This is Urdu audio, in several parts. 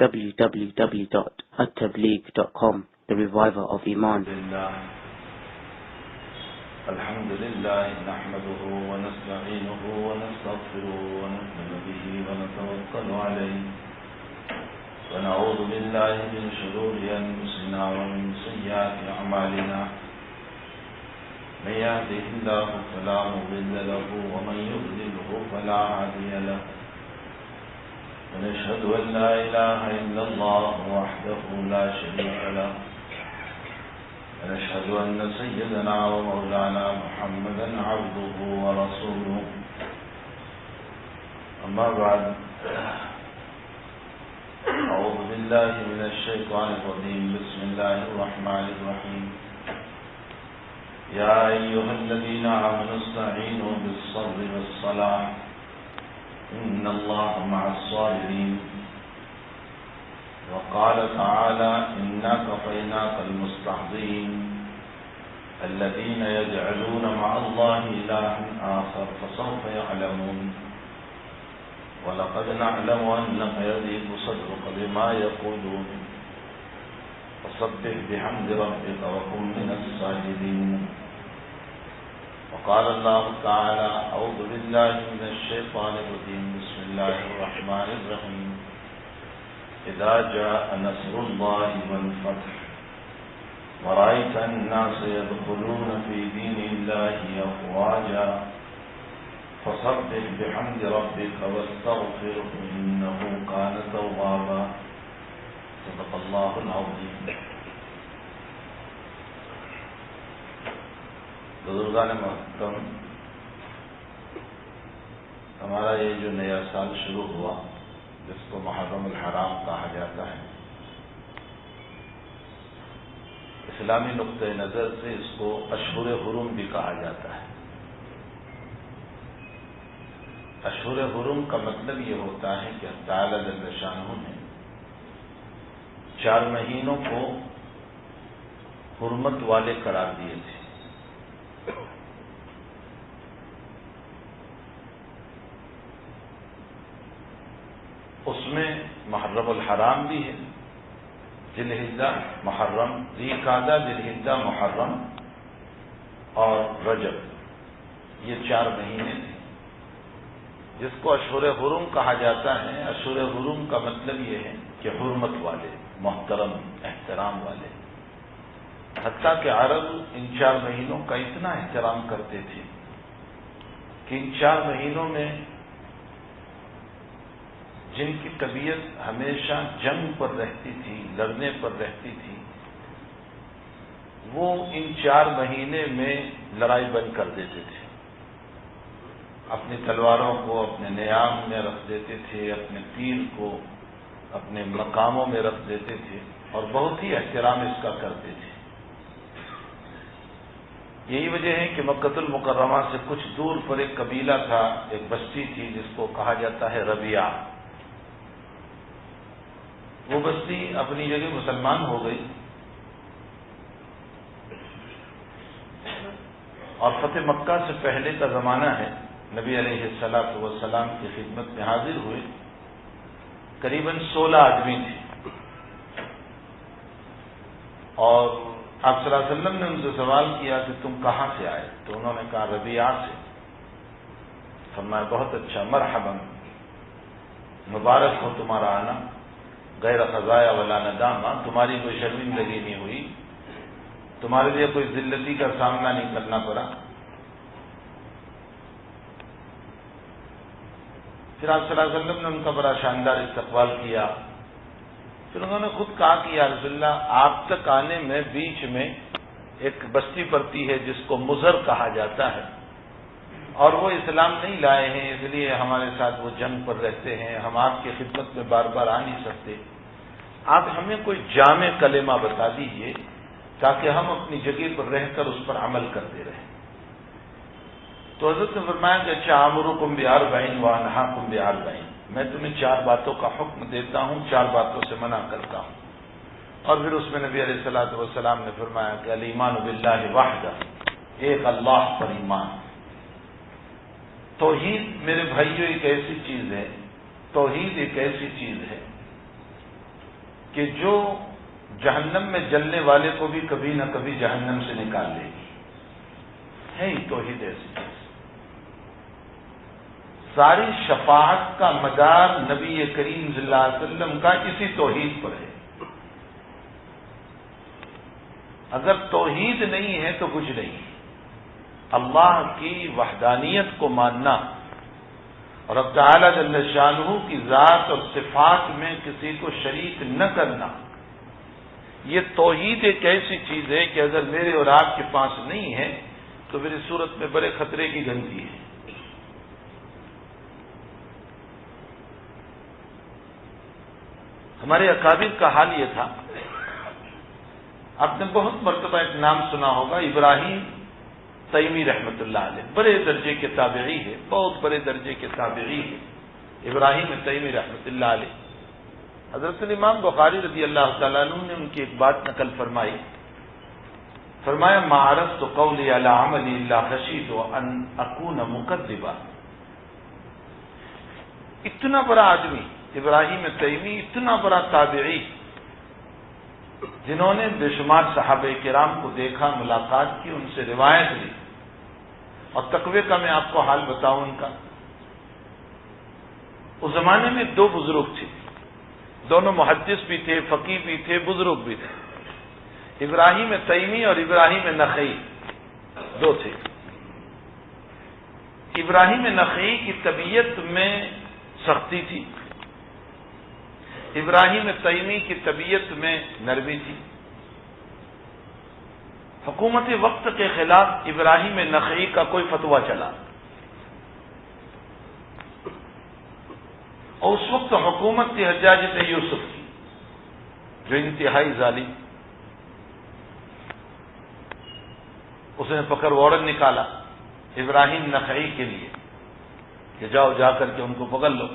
www.attableek.com, the reviver of Iman. الحمد لله نحمده ونستعينه ونستغفره ونؤمن به ونتوكل عليه ونعوذ بالله من شرور أنفسنا ومن سيئات أعمالنا من يهده الله فلا مضل له ومن يضلله فلا هادي له ونشهد أن لا إله إلا الله وحده لا شريك له ونشهد أن سيدنا ومولانا محمدا عبده ورسوله أما بعد أعوذ بالله من الشيطان الرجيم بسم الله الرحمن الرحيم يا أيها الذين آمنوا استعينوا بالصبر والصلاة إن الله مع الصابرين وقال تعالى إنا كفيناك المستهزئين الذين يجعلون مع الله إلها آخر فسوف يعلمون ولقد نعلم أنك يضيق صدرك بما يقولون فسبح بحمد ربك وكن من الساجدين وقال الله تعالى أعوذ بالله من الشيطان الرجيم بسم الله الرحمن الرحيم إذا جاء نصر الله والفتح ورأيت الناس يدخلون في دين الله أفواجا فسبح بحمد ربك واستغفره إنه كان توابا صدق الله العظيم. بزرگان محترم، ہمارا یہ جو نیا سال شروع ہوا جس کو محرم الحرام کہا جاتا ہے، اسلامی نقطہ نظر سے اس کو اشہر حرم بھی کہا جاتا ہے۔ اشہر حرم کا مطلب یہ ہوتا ہے کہ اللہ تعالی جل شانہ نے 4 مہینوں کو حرمت والے قرار دیے تھے۔ اس میں محرم الحرام بھی ہے، ذی الحجہ محرم، ذی قعدہ ذی الحجہ محرم اور رجب، یہ 4 مہینے تھے جس کو اشہر حرم کہا جاتا ہے۔ اشہر حرم کا مطلب یہ ہے کہ حرمت والے، محترم، احترام والے۔ حتیٰ کہ عرب ان 4 مہینوں کا اتنا احترام کرتے تھے کہ ان 4 مہینوں میں جن کی طبیعت ہمیشہ جنگ پر رہتی تھی، لڑنے پر رہتی تھی، وہ ان 4 مہینے میں لڑائی بند کر دیتے تھے، اپنی تلواروں کو اپنے نیام میں رکھ دیتے تھے، اپنے تیر کو اپنے مقاموں میں رکھ دیتے تھے اور بہت ہی احترام اس کا کرتے تھے۔ یہی وجہ ہے کہ مکہ المکرمہ سے کچھ دور پر ایک قبیلہ تھا، ایک بستی تھی جس کو کہا جاتا ہے ربیعہ۔ وہ بستی اپنی جگہ مسلمان ہو گئی اور فتح مکہ سے پہلے کا زمانہ ہے، نبی علیہ الصلوۃ والسلام کی خدمت میں حاضر ہوئے، قریباً 16 آدمی تھے، اور آپ صلی اللہ علیہ وسلم نے ان سے سوال کیا کہ تم کہاں سے آئے؟ تو انہوں نے کہا ربیعہ سے۔ فرمایا بہت اچھا، مرحبا، مبارک ہو تمہارا آنا، غیر خزایا ولا ندامہ، تمہاری کوئی شرمندگی نہیں ہوئی، تمہارے لیے کوئی ذلتی کا سامنا نہیں کرنا پڑا۔ پھر آپ صلی اللہ علیہ وسلم نے ان کا بڑا شاندار استقبال کیا۔ پھر انہوں نے خود کہا کہ یا رسول اللہ، آپ تک آنے میں بیچ میں ایک بستی پڑتی ہے جس کو مضر کہا جاتا ہے، اور وہ اسلام نہیں لائے ہیں، اس لیے ہمارے ساتھ وہ جنگ پر رہتے ہیں، ہم آپ کی خدمت میں بار بار آ نہیں سکتے، آپ ہمیں کوئی جامع کلمہ بتا دیجئے تاکہ ہم اپنی جگہ پر رہ کر اس پر عمل کرتے رہیں۔ تو حضرت نے فرمایا کہ اچھا، آمرکم باربعین وانہاکم باربعین، میں تمہیں 4 باتوں کا حکم دیتا ہوں، 4 باتوں سے منع کرتا ہوں۔ اور پھر اس میں نبی علیہ الصلوۃ والسلام نے فرمایا کہ الایمان باللہ وحدہ، ایک اللہ پر ایمان۔ توحید میرے بھائیوں ایک ایسی چیز ہے، توحید ایک ایسی چیز ہے کہ جو جہنم میں جلنے والے کو بھی کبھی نہ کبھی جہنم سے نکال لے گی. ہے ہی توحید ایسی چیز. ساری شفاعت کا مدار نبی کریم صلی اللہ علیہ وسلم کا اسی توحید پر ہے. اگر توحید نہیں ہے تو کچھ نہیں. اللہ کی وحدانیت کو ماننا اور رب تعالی جل شانہ کی ذات اور صفات میں کسی کو شریک نہ کرنا، یہ توحید ایک ایسی چیز ہے کہ اگر میرے اور آپ کے پاس نہیں ہے تو میری صورت میں بڑے خطرے کی گھنٹی ہے. ہمارے اکابر کا حال یہ تھا. آپ نے بہت مرتبہ ایک نام سنا ہوگا، ابراہیم تیمی رحمۃ اللہ علیہ. بڑے درجے کے تابعی ہے، بہت بڑے درجے کے تابعی ہے ابراہیم تیمی رحمۃ اللہ علیہ. حضرت امام بخاری رضی اللہ تعالیٰ عنہ نے ان کی ایک بات نقل فرمائی. فرمایا ما عرضت قولی علی عملی الا خشیت ان اکون مکذبا. اتنا بڑا آدمی ابراہیم تیمی، اتنا بڑا تابعی، جنہوں نے بے شمار صحابہ کرام کو دیکھا، ملاقات کی، ان سے روایت لی. اور تقوی کا میں آپ کو حال بتاؤں ان کا. اس زمانے میں دو بزرگ تھے، دونوں محدث بھی تھے، فقیہ بھی تھے، بزرگ بھی تھے. ابراہیم تیمی اور ابراہیم نخعی دو تھے. ابراہیم نخعی کی طبیعت میں سختی تھی، ابراہیم تیمی کی طبیعت میں نرمی تھی. حکومت وقت کے خلاف ابراہیم نخعی کا کوئی فتویٰ چلا اور اس وقت حکومت تھی حجاج بن یوسف کی، جو انتہائی ظالم. اس نے پکڑ وارنٹ نکالا ابراہیم نخعی کے لیے کہ جاؤ جا کر کے ان کو پکڑ لو.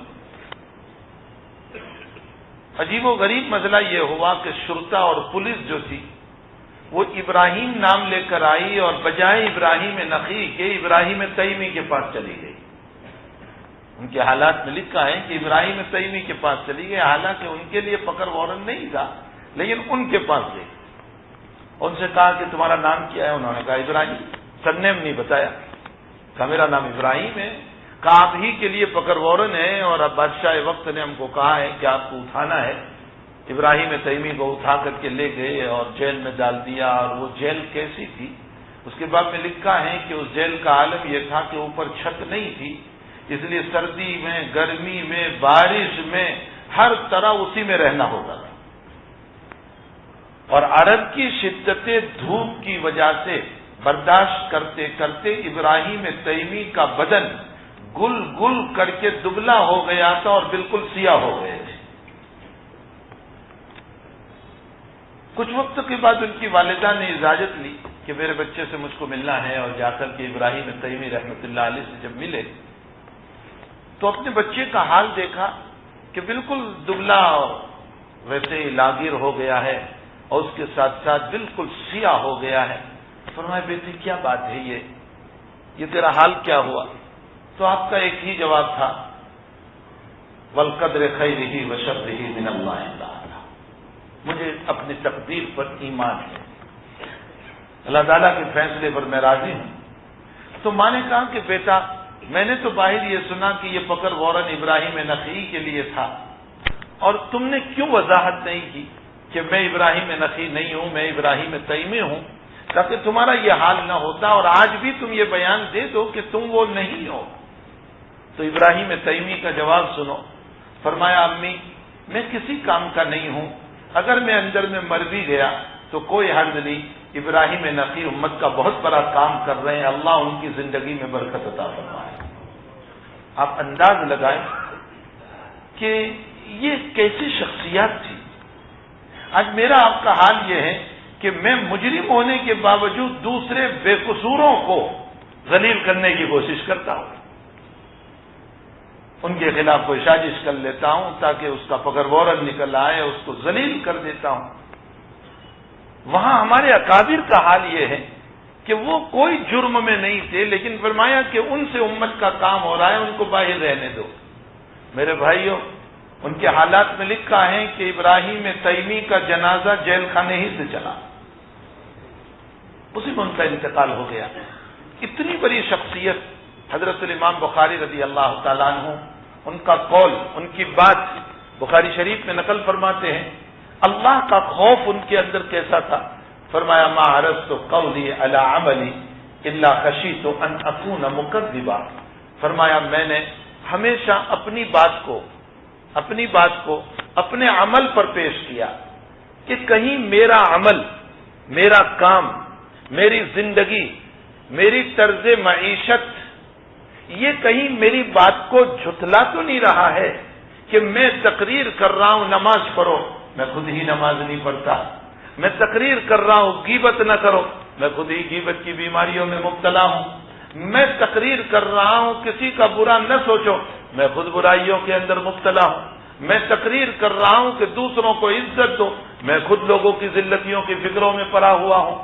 عجیب و غریب مسئلہ یہ ہوا کہ شرطا اور پولیس جو تھی وہ ابراہیم نام لے کر آئی اور بجائے ابراہیم نخعی کے ابراہیم تیمی کے پاس چلی گئی. ان کے حالات میں لکھا ہے کہ ابراہیم تیمی کے پاس چلی گئی، حالانکہ ان کے لیے پکڑ وارنٹ نہیں تھا، لیکن ان کے پاس گئی. ان سے کہا کہ تمہارا نام کیا ہے؟ انہوں نے کہا ابراہیم. سرنیم نہیں بتایا، کہا میرا نام ابراہیم ہے. کہا آپ ہی کے لیے پکڑ وارن ہے اور اب بادشاہ وقت نے ہم کو کہا ہے کہ آپ کو اٹھانا ہے. ابراہیم تیمی کو اٹھا کر کے لے گئے اور جیل میں ڈال دیا. اور وہ جیل کیسی تھی اس کے بعد میں لکھا ہے کہ اس جیل کا عالم یہ تھا کہ اوپر چھت نہیں تھی، اس لیے سردی میں، گرمی میں، بارش میں ہر طرح اسی میں رہنا ہوتا تھا. اور عرب کی شدت دھوپ کی وجہ سے برداشت کرتے کرتے ابراہیم تیمی کا بدن گل گل کر کے دبلا ہو گیا تھا اور بالکل سیاہ ہو گئے تھے. کچھ وقت کے بعد ان کی والدہ نے اجازت لی کہ میرے بچے سے مجھ کو ملنا ہے، اور جا کر کے ابراہیم تیمی رحمۃ اللہ علیہ سے جب ملے تو اپنے بچے کا حال دیکھا کہ بالکل دبلا اور ویسے ہی لاغر ہو گیا ہے اور اس کے ساتھ ساتھ بالکل سیاہ ہو گیا ہے. فرمایا بیٹی کیا بات ہے، یہ تیرا حال کیا ہوا؟ تو آپ کا ایک ہی جواب تھا، والقدر خیرہ وشرہ من اللہ تعالی. مجھے اپنی تقدیر پر ایمان ہے، اللہ تعالیٰ کے فیصلے پر میں راضی ہوں. تو ماں نے کہا کہ بیٹا میں نے تو باہر یہ سنا کہ یہ پکڑ وارن ابراہیم نخعی کے لیے تھا، اور تم نے کیوں وضاحت نہیں کی کہ میں ابراہیم نخعی نہیں ہوں، میں ابراہیم تیمی ہوں، تاکہ تمہارا یہ حال نہ ہوتا. اور آج بھی تم یہ بیان دے دو کہ تم وہ نہیں ہو. تو ابراہیم تیمی کا جواب سنو. فرمایا امی میں کسی کام کا نہیں ہوں، اگر میں اندر میں مر بھی گیا تو کوئی حرج نہیں. ابراہیم نخعی امت کا بہت بڑا کام کر رہے ہیں، اللہ ان کی زندگی میں برکت عطا فرمائے. آپ انداز لگائیں کہ یہ کیسی شخصیات تھی. آج میرا آپ کا حال یہ ہے کہ میں مجرم ہونے کے باوجود دوسرے بے قصوروں کو ذلیل کرنے کی کوشش کرتا ہوں، ان کے خلاف کوئی سازش کر لیتا ہوں تاکہ اس کا پکڑ وارنٹ نکل آئے، اس کو ذلیل کر دیتا ہوں. وہاں ہمارے اکابر کا حال یہ ہے کہ وہ کوئی جرم میں نہیں تھے، لیکن فرمایا کہ ان سے امت کا کام ہو رہا ہے، ان کو باہر رہنے دو. میرے بھائیوں ان کے حالات میں لکھا ہے کہ ابراہیم تیمی کا جنازہ جیل خانے ہی سے چلا، اسی میں ان کا انتقال ہو گیا۔ اتنی بڑی شخصیت حضرت الامام بخاری رضی اللہ تعالیٰ عنہ، ان کا قول، ان کی بات بخاری شریف میں نقل فرماتے ہیں اللہ کا خوف ان کے اندر کیسا تھا۔ فرمایا ما عرضت قولی علی عملی الا خشیت ان اکون مکذبا، فرمایا میں نے ہمیشہ اپنی بات کو اپنے عمل پر پیش کیا کہ کہیں میرا عمل، میرا کام، میری زندگی، میری طرز معیشت، یہ کہیں میری بات کو جھٹلا تو نہیں رہا ہے کہ میں تقریر کر رہا ہوں نماز پڑھو، میں خود ہی نماز نہیں پڑھتا، میں تقریر کر رہا ہوں غیبت نہ کرو، میں خود ہی غیبت کی بیماریوں میں مبتلا ہوں، میں تقریر کر رہا ہوں کسی کا برا نہ سوچو، میں خود برائیوں کے اندر مبتلا ہوں، میں تقریر کر رہا ہوں کہ دوسروں کو عزت دو، میں خود لوگوں کی ذلتیوں کی فکروں میں پڑا ہوا ہوں،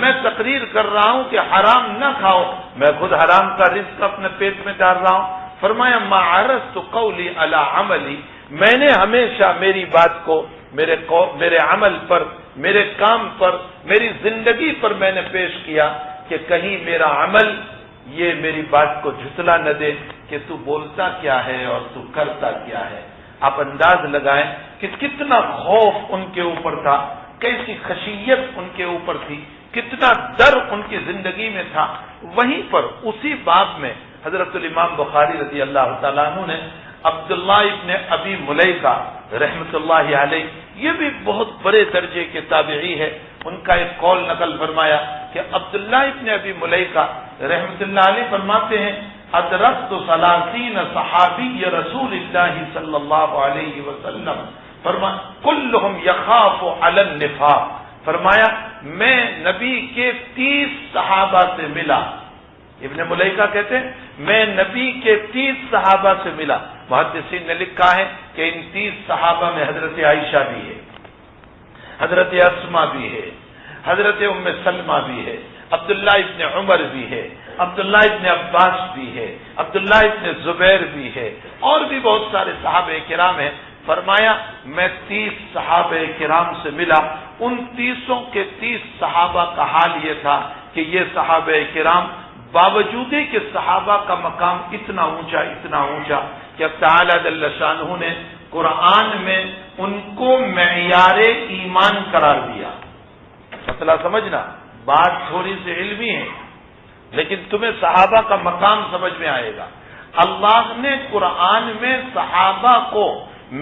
میں تقریر کر رہا ہوں کہ حرام نہ کھاؤ، میں خود حرام کا رزق اپنے پیٹ میں ڈال رہا ہوں۔ فرمایا ما عرضت قولی علی عملی، میں نے ہمیشہ میری بات کو میرے عمل پر، میرے کام پر، میری زندگی پر میں نے پیش کیا کہ کہیں میرا عمل یہ میری بات کو جھٹلا نہ دے کہ تو بولتا کیا ہے اور تو کرتا کیا ہے۔ آپ انداز لگائیں کہ کتنا خوف ان کے اوپر تھا، کیسی خشیت ان کے اوپر تھی، کتنا ڈر ان کی زندگی میں تھا۔ وہیں پر اسی باب میں حضرت الامام بخاری رضی اللہ تعالیٰ عنہ نے عبداللہ ابن ابی ملیکہ رحمۃ اللہ علیہ، یہ بھی بہت بڑے درجے کے تابعی ہے، ان کا ایک قول نقل فرمایا کہ عبداللہ ابن ابی ملیکہ رحمۃ اللہ علیہ فرماتے ہیں ادرکت 30 صحابی رسول اللہ صلی اللہ علیہ وسلم، فرمایا کلہم یخاف علی النفاق، فرمایا میں نبی کے 30 صحابہ سے ملا۔ ابن ملیکہ کہتے ہیں میں نبی کے 30 صحابہ سے ملا۔ محدثین نے لکھا ہے کہ ان 30 صحابہ میں حضرت عائشہ بھی ہے، حضرت اسما بھی ہے، حضرت ام سلمہ بھی ہے، عبداللہ ابن عمر بھی ہے، عبداللہ ابن عباس بھی ہے، عبداللہ ابن زبیر بھی ہے، اور بھی بہت سارے صحابہ کرام ہیں۔ فرمایا میں 30 صحابہ کرام سے ملا، ان 30 کے 30 صحابہ کا حال یہ تھا کہ یہ صحابہ کرام باوجود کہ صحابہ کا مقام اتنا اونچا کہ اب تعالیٰ جل شانہ نے قرآن میں ان کو معیار ایمان قرار دیا۔ مسئلہ سمجھنا، بات تھوڑی سی علمی ہے لیکن تمہیں صحابہ کا مقام سمجھ میں آئے گا۔ اللہ نے قرآن میں صحابہ کو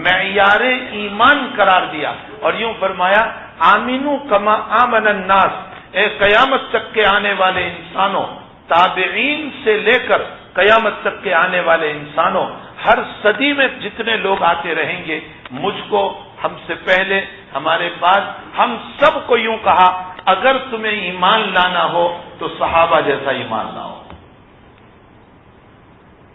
معیار ایمان قرار دیا اور یوں فرمایا آمینو کما آمن الناس، اے قیامت تک کے آنے والے انسانوں، تابعین سے لے کر قیامت تک کے آنے والے انسانوں، ہر صدی میں جتنے لوگ آتے رہیں گے، مجھ کو، ہم سے پہلے، ہمارے بعد، ہم سب کو یوں کہا اگر تمہیں ایمان لانا ہو تو صحابہ جیسا ایمان لاؤ۔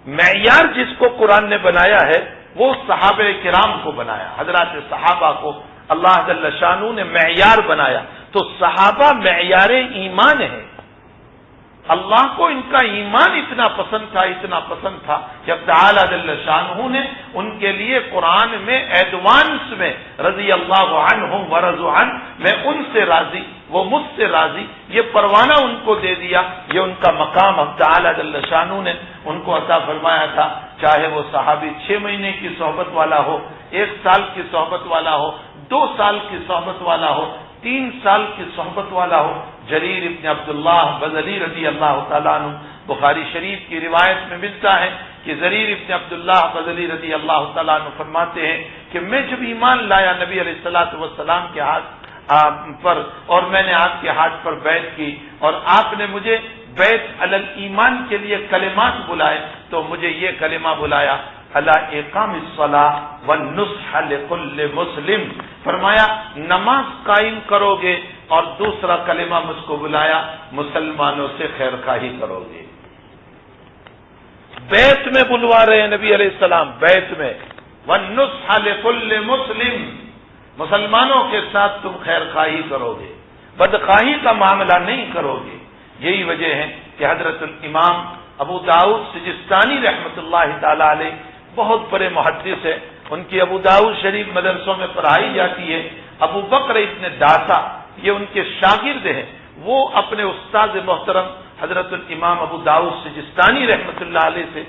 معیار جس کو قرآن نے بنایا ہے وہ صحابہ کرام کو بنایا، حضرات صحابہ کو اللہ جل شانہ نے معیار بنایا، تو صحابہ معیار ایمان ہے۔ اللہ کو ان کا ایمان اتنا پسند تھا کہ اب تعالیٰ جل شانہ نے ان کے لیے قرآن میں ایڈوانس میں رضی اللہ عنہم ورضوا عنہ، میں ان سے راضی وہ مجھ سے راضی، یہ پروانہ ان کو دے دیا، یہ ان کا مقام اب تعالیٰ جل شانہ نے ان کو عطا فرمایا تھا، چاہے وہ صحابی 6 مہینے کی صحبت والا ہو، 1 سال کی صحبت والا ہو، 2 سال کی صحبت والا ہو، 3 سال کی صحبت والا ہو۔ جریر ابن عبداللہ بجلی رضی اللہ تعالیٰ عنہ، بخاری شریف کی روایت میں ملتا ہے کہ جریر ابن عبداللہ بجلی رضی اللہ تعالیٰ عنہ فرماتے ہیں کہ میں جب ایمان لایا نبی علیہ الصلوۃ والسلام کے ہاتھ پر، اور میں نے آپ کے ہاتھ پر بیعت کی اور آپ نے مجھے بیعت علی الایمان کے لیے کلمات بلائے، تو مجھے یہ کلمہ بلایا علی اقام الصلاۃ والنصح لکل مسلم، فرمایا نماز قائم کرو گے، اور دوسرا کلمہ مجھ کو بلایا مسلمانوں سے خیر خواہی کرو گے۔ بیت میں بلوا رہے ہیں نبی علیہ السلام، بیت میں، والنصح لکل مسلم، مسلمانوں کے ساتھ تم خیر خواہی کرو گے، بدخواہی کا معاملہ نہیں کرو گے۔ یہی وجہ ہے کہ حضرت الامام ابو داؤد سجستانی رحمۃ اللہ تعالی علیہ بہت بڑے محدث ہے، ان کی ابو داؤد شریف مدرسوں میں پڑھائی جاتی ہے. ابو بکر ابن داسا یہ ان کے شاگرد ہیں. وہ اپنے استاد محترم حضرت الامام ابو داؤد سجستانی رحمۃ اللہ علیہ سے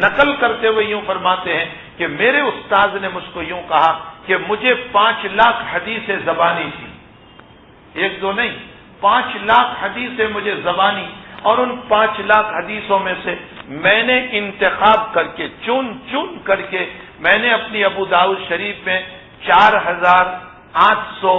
نقل کرتے ہوئے یوں فرماتے ہیں کہ میرے استاد نے مجھ کو یوں کہا کہ مجھے 5 لاکھ حدیث زبانی تھی. 1-2 نہیں، 5 لاکھ حدیثیں مجھے زبانی، اور ان 5 لاکھ حدیثوں میں سے میں نے انتخاب کر کے چن کر کے میں نے اپنی ابو داؤد شریف میں 4800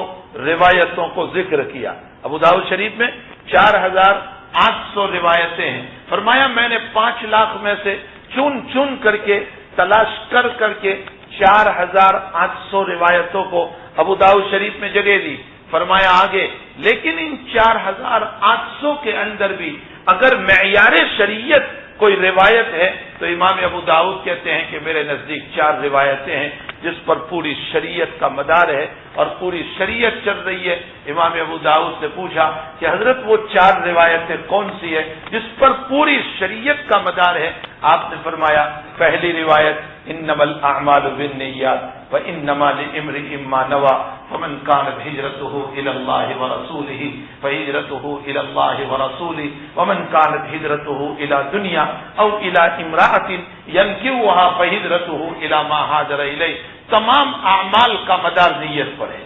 روایتوں کو ذکر کیا. ابو داؤد شریف میں 4800 روایتیں ہیں. فرمایا میں نے 5 لاکھ میں سے چن کر کے تلاش کر کے 4800 روایتوں کو ابو داؤد شریف میں جگہ دی. فرمایا آگے لیکن ان 4800 کے اندر بھی اگر معیار شریعت کوئی روایت ہے تو امام ابو داؤد کہتے ہیں کہ میرے نزدیک 4 روایتیں ہیں جس پر پوری شریعت کا مدار ہے اور پوری شریعت چل رہی ہے. امام ابو داؤد سے پوچھا کہ حضرت وہ 4 روایتیں کون سی ہے جس پر پوری شریعت کا مدار ہے؟ آپ نے فرمایا پہلی روایت انما الاعمال بالنیات وانما لامرئ ما نوى فمن كانت هجرته الى الله ورسوله فهجرته الى الله ورسوله ومن كانت هجرته الى دنيا او الى امرأة ينكحها فهجرته الى ما هاجر اليه. تمام اعمال کا مدار نیت پر ہے،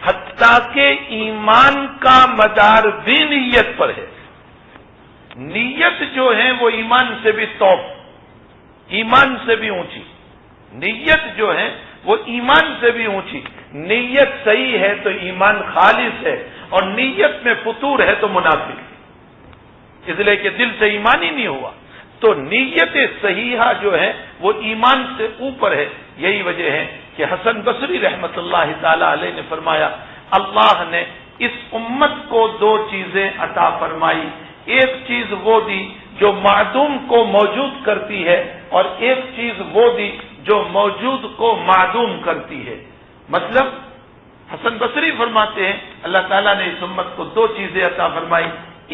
حتیٰ کہ ایمان کا مدار بھی نیت پر ہے. نیت جو ہے وہ ایمان سے بھی توپ، ایمان سے بھی اونچی. نیت جو ہے وہ ایمان سے بھی اونچی. نیت صحیح ہے تو ایمان خالص ہے، اور نیت میں فطور ہے تو منافق ہے، اس لیے کہ دل سے ایمان ہی نہیں ہوا. تو نیت صحیحہ جو ہے وہ ایمان سے اوپر ہے. یہی وجہ ہے کہ حسن بصری رحمت اللہ تعالی علیہ نے فرمایا اللہ نے اس امت کو 2 چیزیں عطا فرمائی. ایک چیز وہ دی جو معدوم کو موجود کرتی ہے، اور ایک چیز وہ دی جو موجود کو معدوم کرتی ہے. مطلب حسن بصری فرماتے ہیں اللہ تعالیٰ نے اس امت کو 2 چیزیں عطا فرمائی.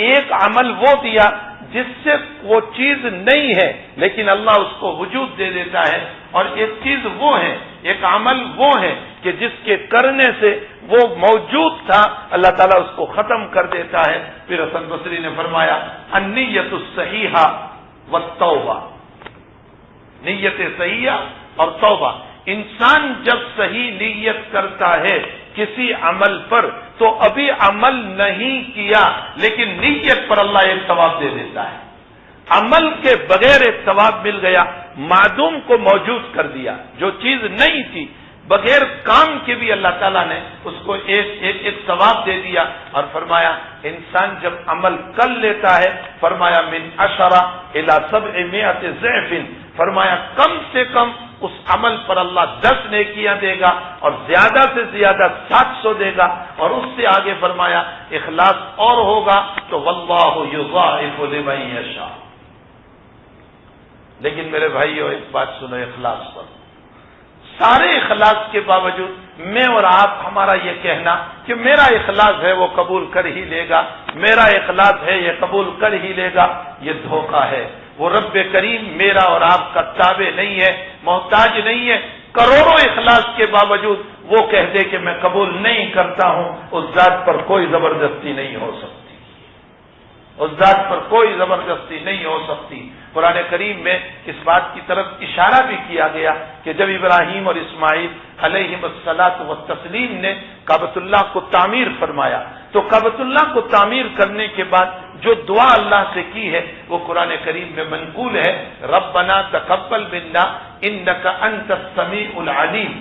ایک عمل وہ دیا جس سے وہ چیز نہیں ہے لیکن اللہ اس کو وجود دے دیتا ہے، اور ایک چیز وہ ہے، ایک عمل وہ ہے کہ جس کے کرنے سے وہ موجود تھا اللہ تعالیٰ اس کو ختم کر دیتا ہے. پھر حسن بصری نے فرمایا النیت الصحیحہ والتوبہ، نیت صحیحہ اور توبہ. انسان جب صحیح نیت کرتا ہے کسی عمل پر تو ابھی عمل نہیں کیا لیکن نیت پر اللہ ایک ثواب دے دیتا ہے. عمل کے بغیر ایک ثواب مل گیا، معدوم کو موجود کر دیا، جو چیز نہیں تھی بغیر کام کے بھی اللہ تعالیٰ نے اس کو ایک ثواب دے دیا. اور فرمایا انسان جب عمل کر لیتا ہے فرمایا من 10 الی 700 ضعف، فرمایا کم سے کم اس عمل پر اللہ 10 نیکیاں دے گا اور زیادہ سے زیادہ 700 دے گا. اور اس سے آگے فرمایا اخلاص اور ہوگا تو واللہ یضاعف لمن یشاء. لیکن میرے بھائیو ایک بات سنو اخلاص پر. سارے اخلاص کے باوجود میں اور آپ ہمارا یہ کہنا کہ میرا اخلاص ہے وہ قبول کر ہی لے گا، میرا اخلاص ہے یہ قبول کر ہی لے گا، یہ دھوکہ ہے. وہ رب کریم میرا اور آپ کا تابع نہیں ہے، محتاج نہیں ہے. کروڑوں اخلاص کے باوجود وہ کہہ دے کہ میں قبول نہیں کرتا ہوں، اس ذات پر کوئی زبردستی نہیں ہو سکتی، اس ذات پر کوئی زبردستی نہیں ہو سکتی. قرآن کریم میں اس بات کی طرف اشارہ بھی کیا گیا کہ جب ابراہیم اور اسماعیل علیہم الصلاۃ والتسلیم نے کعبۃ اللہ کو تعمیر فرمایا تو کعبۃ اللہ کو تعمیر کرنے کے بعد جو دعا اللہ سے کی ہے وہ قرآن کریم میں منقول ہے. ربنا تقبل منا انک انت السمیع العلیم.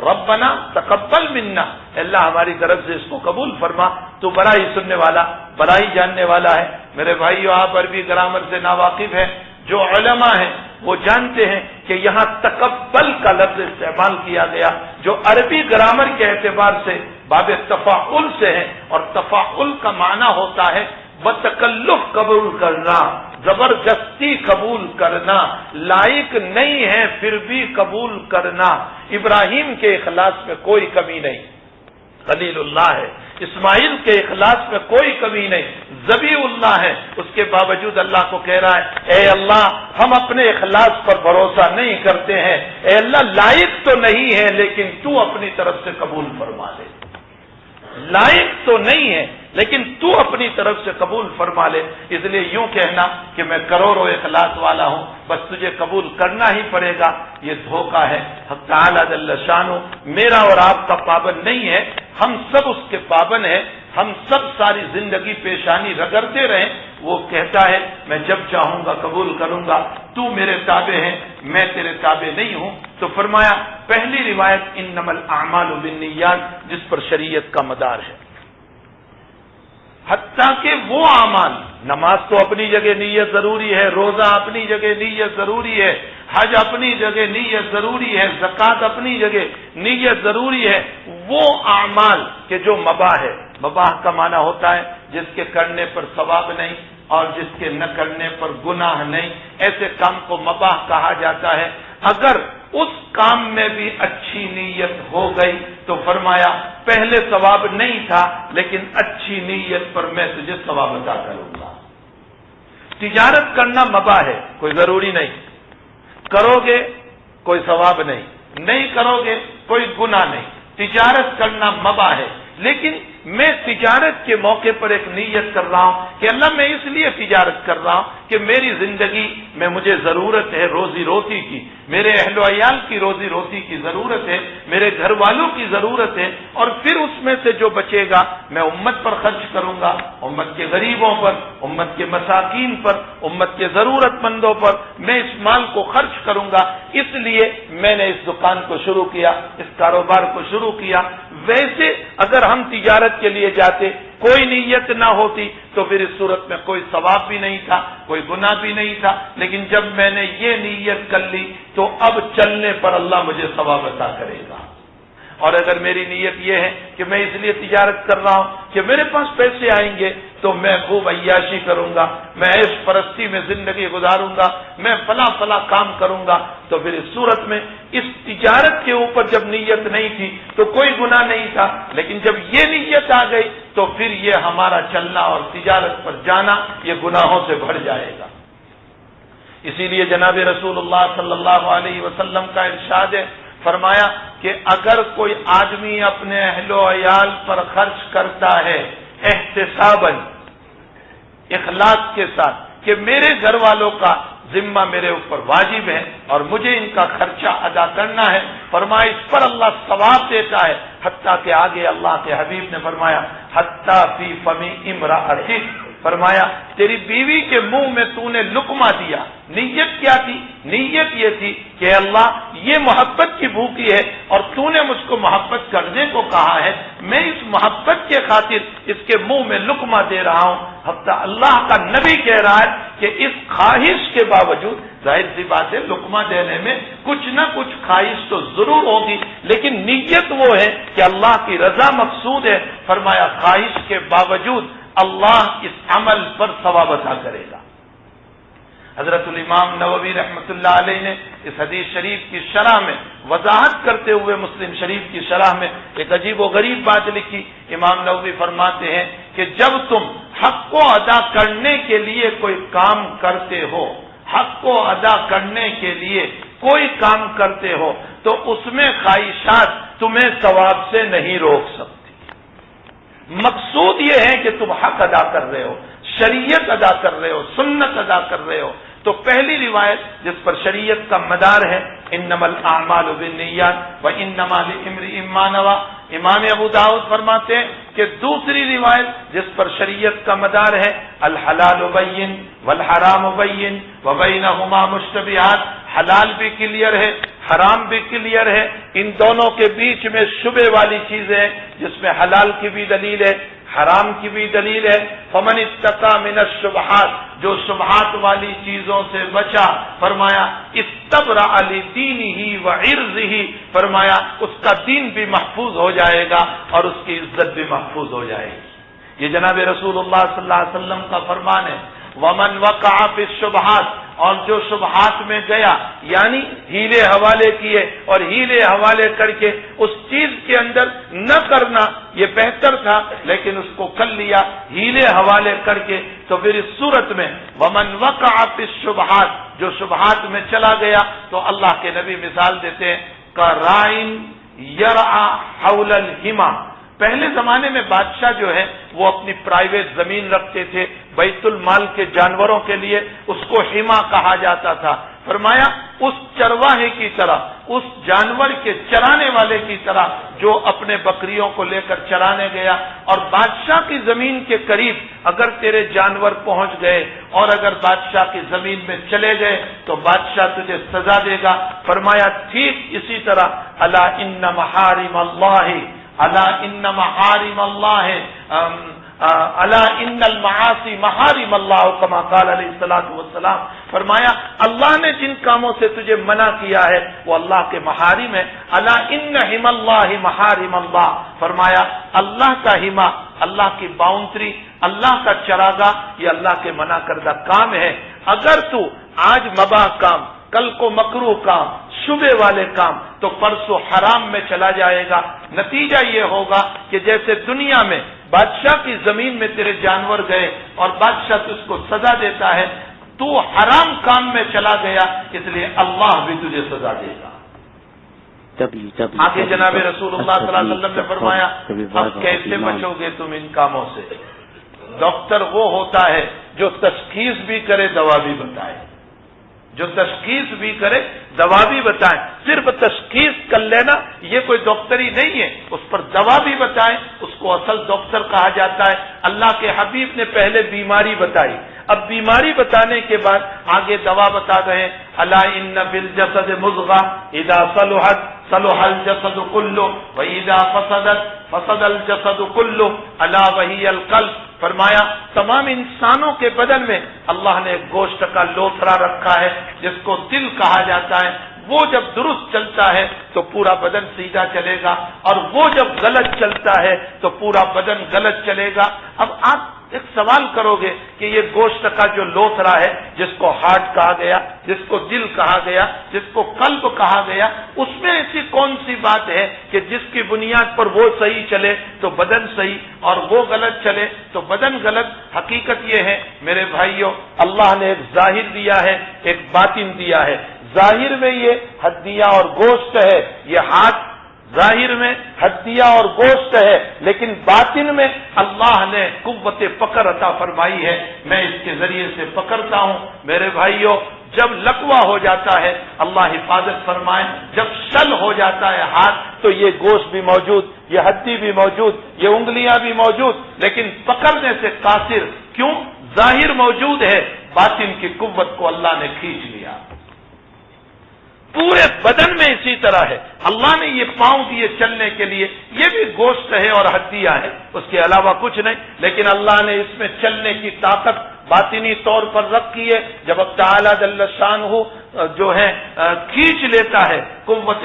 ربنا تقبل منا، اللہ ہماری طرف سے اس کو قبول فرما، تو بڑا ہی سننے والا بڑا ہی جاننے والا ہے. میرے بھائیو آپ عربی گرامر سے ناواقف ہیں، جو علماء ہیں وہ جانتے ہیں کہ یہاں تقبل کا لفظ استعمال کیا گیا جو عربی گرامر کے اعتبار سے باب تفاعل سے ہے، اور تفاعل کا معنی ہوتا ہے بتکلف قبول کرنا، زبردستی قبول کرنا، لائق نہیں ہے پھر بھی قبول کرنا. ابراہیم کے اخلاص میں کوئی کمی نہیں، خلیل اللہ ہے، اسماعیل کے اخلاص میں کوئی کمی نہیں، ذبیح اللہ ہے، اس کے باوجود اللہ کو کہہ رہا ہے اے اللہ ہم اپنے اخلاص پر بھروسہ نہیں کرتے ہیں، اے اللہ لائق تو نہیں ہے لیکن تو اپنی طرف سے قبول فرما لے، لائق تو نہیں ہے لیکن تو اپنی طرف سے قبول فرما لے۔ اس لیے یوں کہنا کہ میں کروڑوں اخلاص والا ہوں بس تجھے قبول کرنا ہی پڑے گا، یہ دھوکہ ہے۔ حق تعالیٰ جل شانہ میرا اور آپ کا پابند نہیں ہے، ہم سب اس کے پابند ہیں، ہم سب ساری زندگی پیشانی رگڑتے رہیں، وہ کہتا ہے میں جب چاہوں گا قبول کروں گا، تو میرے تابع ہے میں تیرے تابع نہیں ہوں۔ تو فرمایا پہلی روایت انما الاعمال بالنیات جس پر شریعت کا مدار ہے، حتیٰ کہ وہ اعمال، نماز تو اپنی جگہ نیت ضروری ہے، روزہ اپنی جگہ نیت ضروری ہے، حج اپنی جگہ نیت ضروری ہے، زکوٰۃ اپنی جگہ نیت ضروری ہے، وہ اعمال کہ جو مباح ہے، مباح کا معنی ہوتا ہے جس کے کرنے پر ثواب نہیں اور جس کے نہ کرنے پر گناہ نہیں، ایسے کام کو مباح کہا جاتا ہے۔ اگر اس کام میں بھی اچھی نیت ہو گئی تو فرمایا پہلے ثواب نہیں تھا لیکن اچھی نیت پر میں تجھے ثواب عطا کروں گا۔ تجارت کرنا مباح ہے، کوئی ضروری نہیں، کرو گے کوئی ثواب نہیں، نہیں کرو گے کوئی گناہ نہیں، تجارت کرنا مباح ہے، لیکن میں تجارت کے موقع پر ایک نیت کر رہا ہوں کہ اللہ میں اس لیے تجارت کر رہا ہوں کہ میری زندگی میں مجھے ضرورت ہے روزی روٹی کی، میرے اہل و عیال کی روزی روٹی کی ضرورت ہے، میرے گھر والوں کی ضرورت ہے، اور پھر اس میں سے جو بچے گا میں امت پر خرچ کروں گا، امت کے غریبوں پر، امت کے مساکین پر، امت کے ضرورت مندوں پر میں اس مال کو خرچ کروں گا، اس لیے میں نے اس دکان کو شروع کیا، اس کاروبار کو شروع کیا۔ ویسے اگر ہم تجارت کے لیے جاتے کوئی نیت نہ ہوتی تو پھر اس صورت میں کوئی ثواب بھی نہیں تھا، کوئی گناہ بھی نہیں تھا، لیکن جب میں نے یہ نیت کر لی تو اب چلنے پر اللہ مجھے ثواب عطا کرے گا۔ اور اگر میری نیت یہ ہے کہ میں اس لیے تجارت کر رہا ہوں کہ میرے پاس پیسے آئیں گے تو میں خوب عیاشی کروں گا، میں عیش پرستی میں زندگی گزاروں گا، میں فلاں فلاں کام کروں گا، تو پھر اس صورت میں اس تجارت کے اوپر جب نیت نہیں تھی تو کوئی گناہ نہیں تھا، لیکن جب یہ نیت آ گئی تو پھر یہ ہمارا چلنا اور تجارت پر جانا یہ گناہوں سے بھر جائے گا۔ اسی لیے جناب رسول اللہ صلی اللہ علیہ وسلم کا ارشاد ہے، فرمایا کہ اگر کوئی آدمی اپنے اہل و عیال پر خرچ کرتا ہے احتساباً، اخلاص کے ساتھ کہ میرے گھر والوں کا ذمہ میرے اوپر واجب ہے اور مجھے ان کا خرچہ ادا کرنا ہے، فرمایا اس پر اللہ ثواب دیتا ہے، حتیٰ کہ آگے اللہ کے حبیب نے فرمایا حتیٰ فی فمی امرأتک، فرمایا تیری بیوی کے منہ میں تو نے لقمہ دیا، نیت کیا تھی؟ نیت یہ تھی کہ اللہ یہ محبت کی بھوکی ہے اور تو نے مجھ کو محبت کرنے کو کہا ہے، میں اس محبت کے خاطر اس کے منہ میں لقمہ دے رہا ہوں۔ حتیٰ اللہ کا نبی کہہ رہا ہے کہ اس خواہش کے باوجود، ظاہر سی بات ہے لقمہ دینے میں کچھ نہ کچھ خواہش تو ضرور ہوگی، لیکن نیت وہ ہے کہ اللہ کی رضا مقصود ہے، فرمایا خواہش کے باوجود اللہ اس عمل پر ثواب عطا کرے گا۔ حضرت الامام نووی رحمۃ اللہ علیہ نے اس حدیث شریف کی شرح میں وضاحت کرتے ہوئے مسلم شریف کی شرح میں ایک عجیب و غریب بات لکھی۔ امام نووی فرماتے ہیں کہ جب تم حق کو ادا کرنے کے لیے کوئی کام کرتے ہو، حق کو ادا کرنے کے لیے کوئی کام کرتے ہو تو اس میں خواہشات تمہیں ثواب سے نہیں روک سکتی۔ مقصود یہ ہے کہ تم حق ادا کر رہے ہو، شریعت ادا کر رہے ہو، سنت ادا کر رہے ہو۔ تو پہلی روایت جس پر شریعت کا مدار ہے انما الاعمال بالنیات وانما لامرئ ما نوى، امام ابو داؤد فرماتے ہیں کہ دوسری روایت جس پر شریعت کا مدار ہے الحلال بین والحرام بین وبینہما مشتبہات، حلال بھی کلیئر ہے، حرام بھی کلیئر ہے، ان دونوں کے بیچ میں شبہ والی چیزیں ہیں جس میں حلال کی بھی دلیل ہے، حرام کی بھی دلیل ہے۔ فمن اتقى من الشبہات، جو شبہات والی چیزوں سے بچا، فرمایا استبرأ لدینہ وعرضہ، فرمایا اس کا دین بھی محفوظ ہو جائے گا اور اس کی عزت بھی محفوظ ہو جائے گی۔ یہ جناب رسول اللہ صلی اللہ علیہ وسلم کا فرمان ہے۔ ومن وقع فی الشبہات، اور جو شبہات میں گیا یعنی ہیلے حوالے کیے اور ہیلے حوالے کر کے اس چیز کے اندر نہ کرنا یہ بہتر تھا، لیکن اس کو کر لیا ہیلے حوالے کر کے، تو پھر اس صورت میں ومن وقع فی الشبہات، جو شبہات میں چلا گیا تو اللہ کے نبی مثال دیتے ہیں کَرَاعٍ یرعی حول الحما۔ پہلے زمانے میں بادشاہ جو ہے وہ اپنی پرائیویٹ زمین رکھتے تھے بیت المال کے جانوروں کے لیے، اس کو حما کہا جاتا تھا۔ فرمایا اس چرواہے کی طرح، اس جانور کے چرانے والے کی طرح جو اپنے بکریوں کو لے کر چرانے گیا، اور بادشاہ کی زمین کے قریب اگر تیرے جانور پہنچ گئے اور اگر بادشاہ کی زمین میں چلے گئے تو بادشاہ تجھے سزا دے گا۔ فرمایا ٹھیک اسی طرح الا ان محارم اللہ، الا ان محارم اللہ، الا ان المعاصی محارم اللہ، کما قال علیہ الصلوۃ والسلام۔ فرمایا اللہ نے جن کاموں سے تجھے منع کیا ہے وہ اللہ کے محارم ہے۔ الا ان حم اللہ محارم اللہ، فرمایا اللہ کا حما، اللہ کی باؤنڈری، اللہ کا چراگاہ، یہ اللہ کے منع کردہ کام ہے۔ اگر تو آج مباح کام، کل کو مکروہ کام، شبہ والے کام، تو پرسوں حرام میں چلا جائے گا۔ نتیجہ یہ ہوگا کہ جیسے دنیا میں بادشاہ کی زمین میں تیرے جانور گئے اور بادشاہ تجھ کو سزا دیتا ہے، تو حرام کام میں چلا گیا، اس لیے اللہ بھی تجھے سزا دے گا۔ آگے جناب رسول اللہ صلی اللہ علیہ وسلم نے فرمایا اب کیسے بچو گے تم ان کاموں سے؟ ڈاکٹر وہ ہوتا ہے جو تشخیص بھی کرے دوا بھی بتائے، جو تشخیص بھی کرے دوا بھی بتائیں۔ صرف تشخیص کر لینا یہ کوئی ڈاکٹری نہیں ہے، اس پر دوا بھی بتائیں، اس کو اصل ڈاکٹر کہا جاتا ہے۔ اللہ کے حبیب نے پہلے بیماری بتائی، اب بیماری بتانے کے بعد آگے دوا بتا گئے۔ الا ان فی الجسد مضغہ اذا صلحت صلح الجسد کلہ واذا فسدت فسد الجسد کلہ الا وہی القلب۔ فرمایا تمام انسانوں کے بدن میں اللہ نے ایک گوشت کا لوتھڑا رکھا ہے جس کو دل کہا جاتا ہے، وہ جب درست چلتا ہے تو پورا بدن سیدھا چلے گا، اور وہ جب غلط چلتا ہے تو پورا بدن غلط چلے گا۔ اب آپ ایک سوال کرو گے کہ یہ گوشت کا جو لوتھڑا ہے، جس کو ہارٹ کہا گیا، جس کو دل کہا گیا، جس کو قلب کہا گیا، اس میں ایسی کون سی بات ہے کہ جس کی بنیاد پر وہ صحیح چلے تو بدن صحیح اور وہ غلط چلے تو بدن غلط؟ حقیقت یہ ہے میرے بھائیوں، اللہ نے ایک ظاہر دیا ہے، ایک باطن دیا ہے۔ ظاہر میں یہ ہڈیاں اور گوشت ہے، یہ ہاتھ ظاہر میں ہڈیاں اور گوشت ہے، لیکن باطن میں اللہ نے قوت پکڑ عطا فرمائی ہے، میں اس کے ذریعے سے پکڑتا ہوں۔ میرے بھائیوں جب لقوہ ہو جاتا ہے اللہ حفاظت فرمائے، جب شل ہو جاتا ہے ہاتھ تو یہ گوشت بھی موجود، یہ ہڈی بھی موجود، یہ انگلیاں بھی موجود، لیکن پکڑنے سے قاصر، کیوں؟ ظاہر موجود ہے، باطن کی قوت کو اللہ نے کھینچ لیا۔ پورے بدن میں اسی طرح ہے، اللہ نے یہ پاؤں دیے چلنے کے لیے، یہ بھی گوشت ہے اور ہڈیاں ہیں، اس کے علاوہ کچھ نہیں، لیکن اللہ نے اس میں چلنے کی طاقت باطنی طور پر رکھی ہے۔ جب اب تعالیٰ جل شانہ جو ہے کھینچ لیتا ہے قوت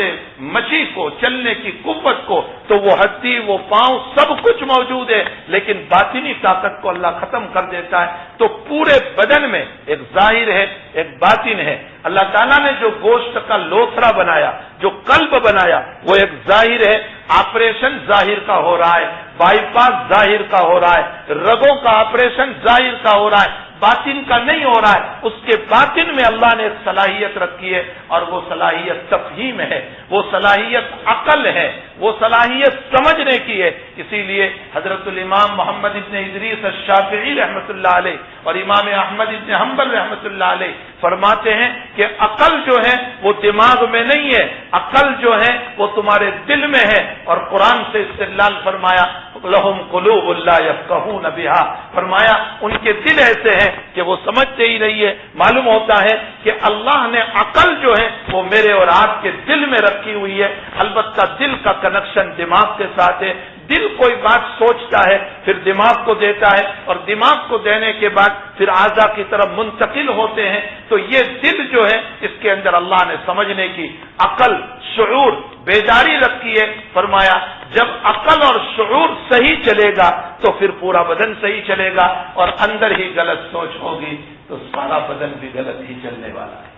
مچی کو، چلنے کی قوت کو، تو وہ ہڈی، وہ پاؤں، سب کچھ موجود ہے، لیکن باطنی طاقت کو اللہ ختم کر دیتا ہے۔ تو پورے بدن میں ایک ظاہر ہے، ایک باطن ہے۔ اللہ تعالیٰ نے جو گوشت کا لوتھڑا بنایا، جو قلب بنایا، وہ ایک ظاہر ہے۔ آپریشن ظاہر کا ہو رہا ہے، بائی پاس ظاہر کا ہو رہا ہے، رگوں کا آپریشن ظاہر کا ہو رہا ہے، باطن کا نہیں ہو رہا ہے۔ اس کے باطن میں اللہ نے ایک صلاحیت رکھی ہے، اور وہ صلاحیت تفہیم ہے، وہ صلاحیت عقل ہے، وہ صلاحیت سمجھنے کی ہے۔ اسی لیے حضرت الامام محمد ابن ادریس الشافعی رحمۃ اللہ علیہ اور امام احمد ابن حنبل رحمۃ اللہ علیہ فرماتے ہیں کہ عقل جو ہے وہ دماغ میں نہیں ہے، عقل جو ہے وہ تمہارے دل میں ہے، اور قرآن سے استدلال فرمایا لہم قلوب لا یفقہون بہا، فرمایا ان کے دل ایسے ہیں کہ وہ سمجھتے ہی نہیں ہے۔ معلوم ہوتا ہے کہ اللہ نے عقل جو ہے وہ میرے اور آپ کے دل میں رکھی ہوئی ہے، البتہ دل کا کنیکشن دماغ کے ساتھ ہے۔ دل کوئی بات سوچتا ہے پھر دماغ کو دیتا ہے، اور دماغ کو دینے کے بعد پھر اعضاء کی طرف منتقل ہوتے ہیں۔ تو یہ دل جو ہے اس کے اندر اللہ نے سمجھنے کی عقل، شعور، بیداری رکھی ہے۔ فرمایا جب عقل اور شعور صحیح چلے گا تو پھر پورا بدن صحیح چلے گا، اور اندر ہی غلط سوچ ہوگی تو سارا بدن بھی غلط ہی چلنے والا ہے۔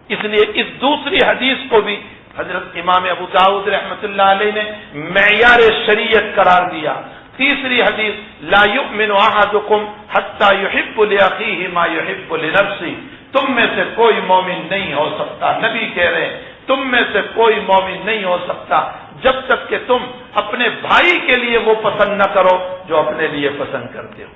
اس لیے اس دوسری حدیث کو بھی حضرت امام ابو داؤد رحمۃ اللہ علیہ نے معیار شریعت قرار دیا۔ تیسری حدیث لا یؤمن احدکم حتی یحب لاخیہ ما یحب لنفسہ، تم میں سے کوئی مومن نہیں ہو سکتا، نبی کہہ رہے ہیں تم میں سے کوئی مومن نہیں ہو سکتا جب تک کہ تم اپنے بھائی کے لیے وہ پسند نہ کرو جو اپنے لیے پسند کرتے ہو،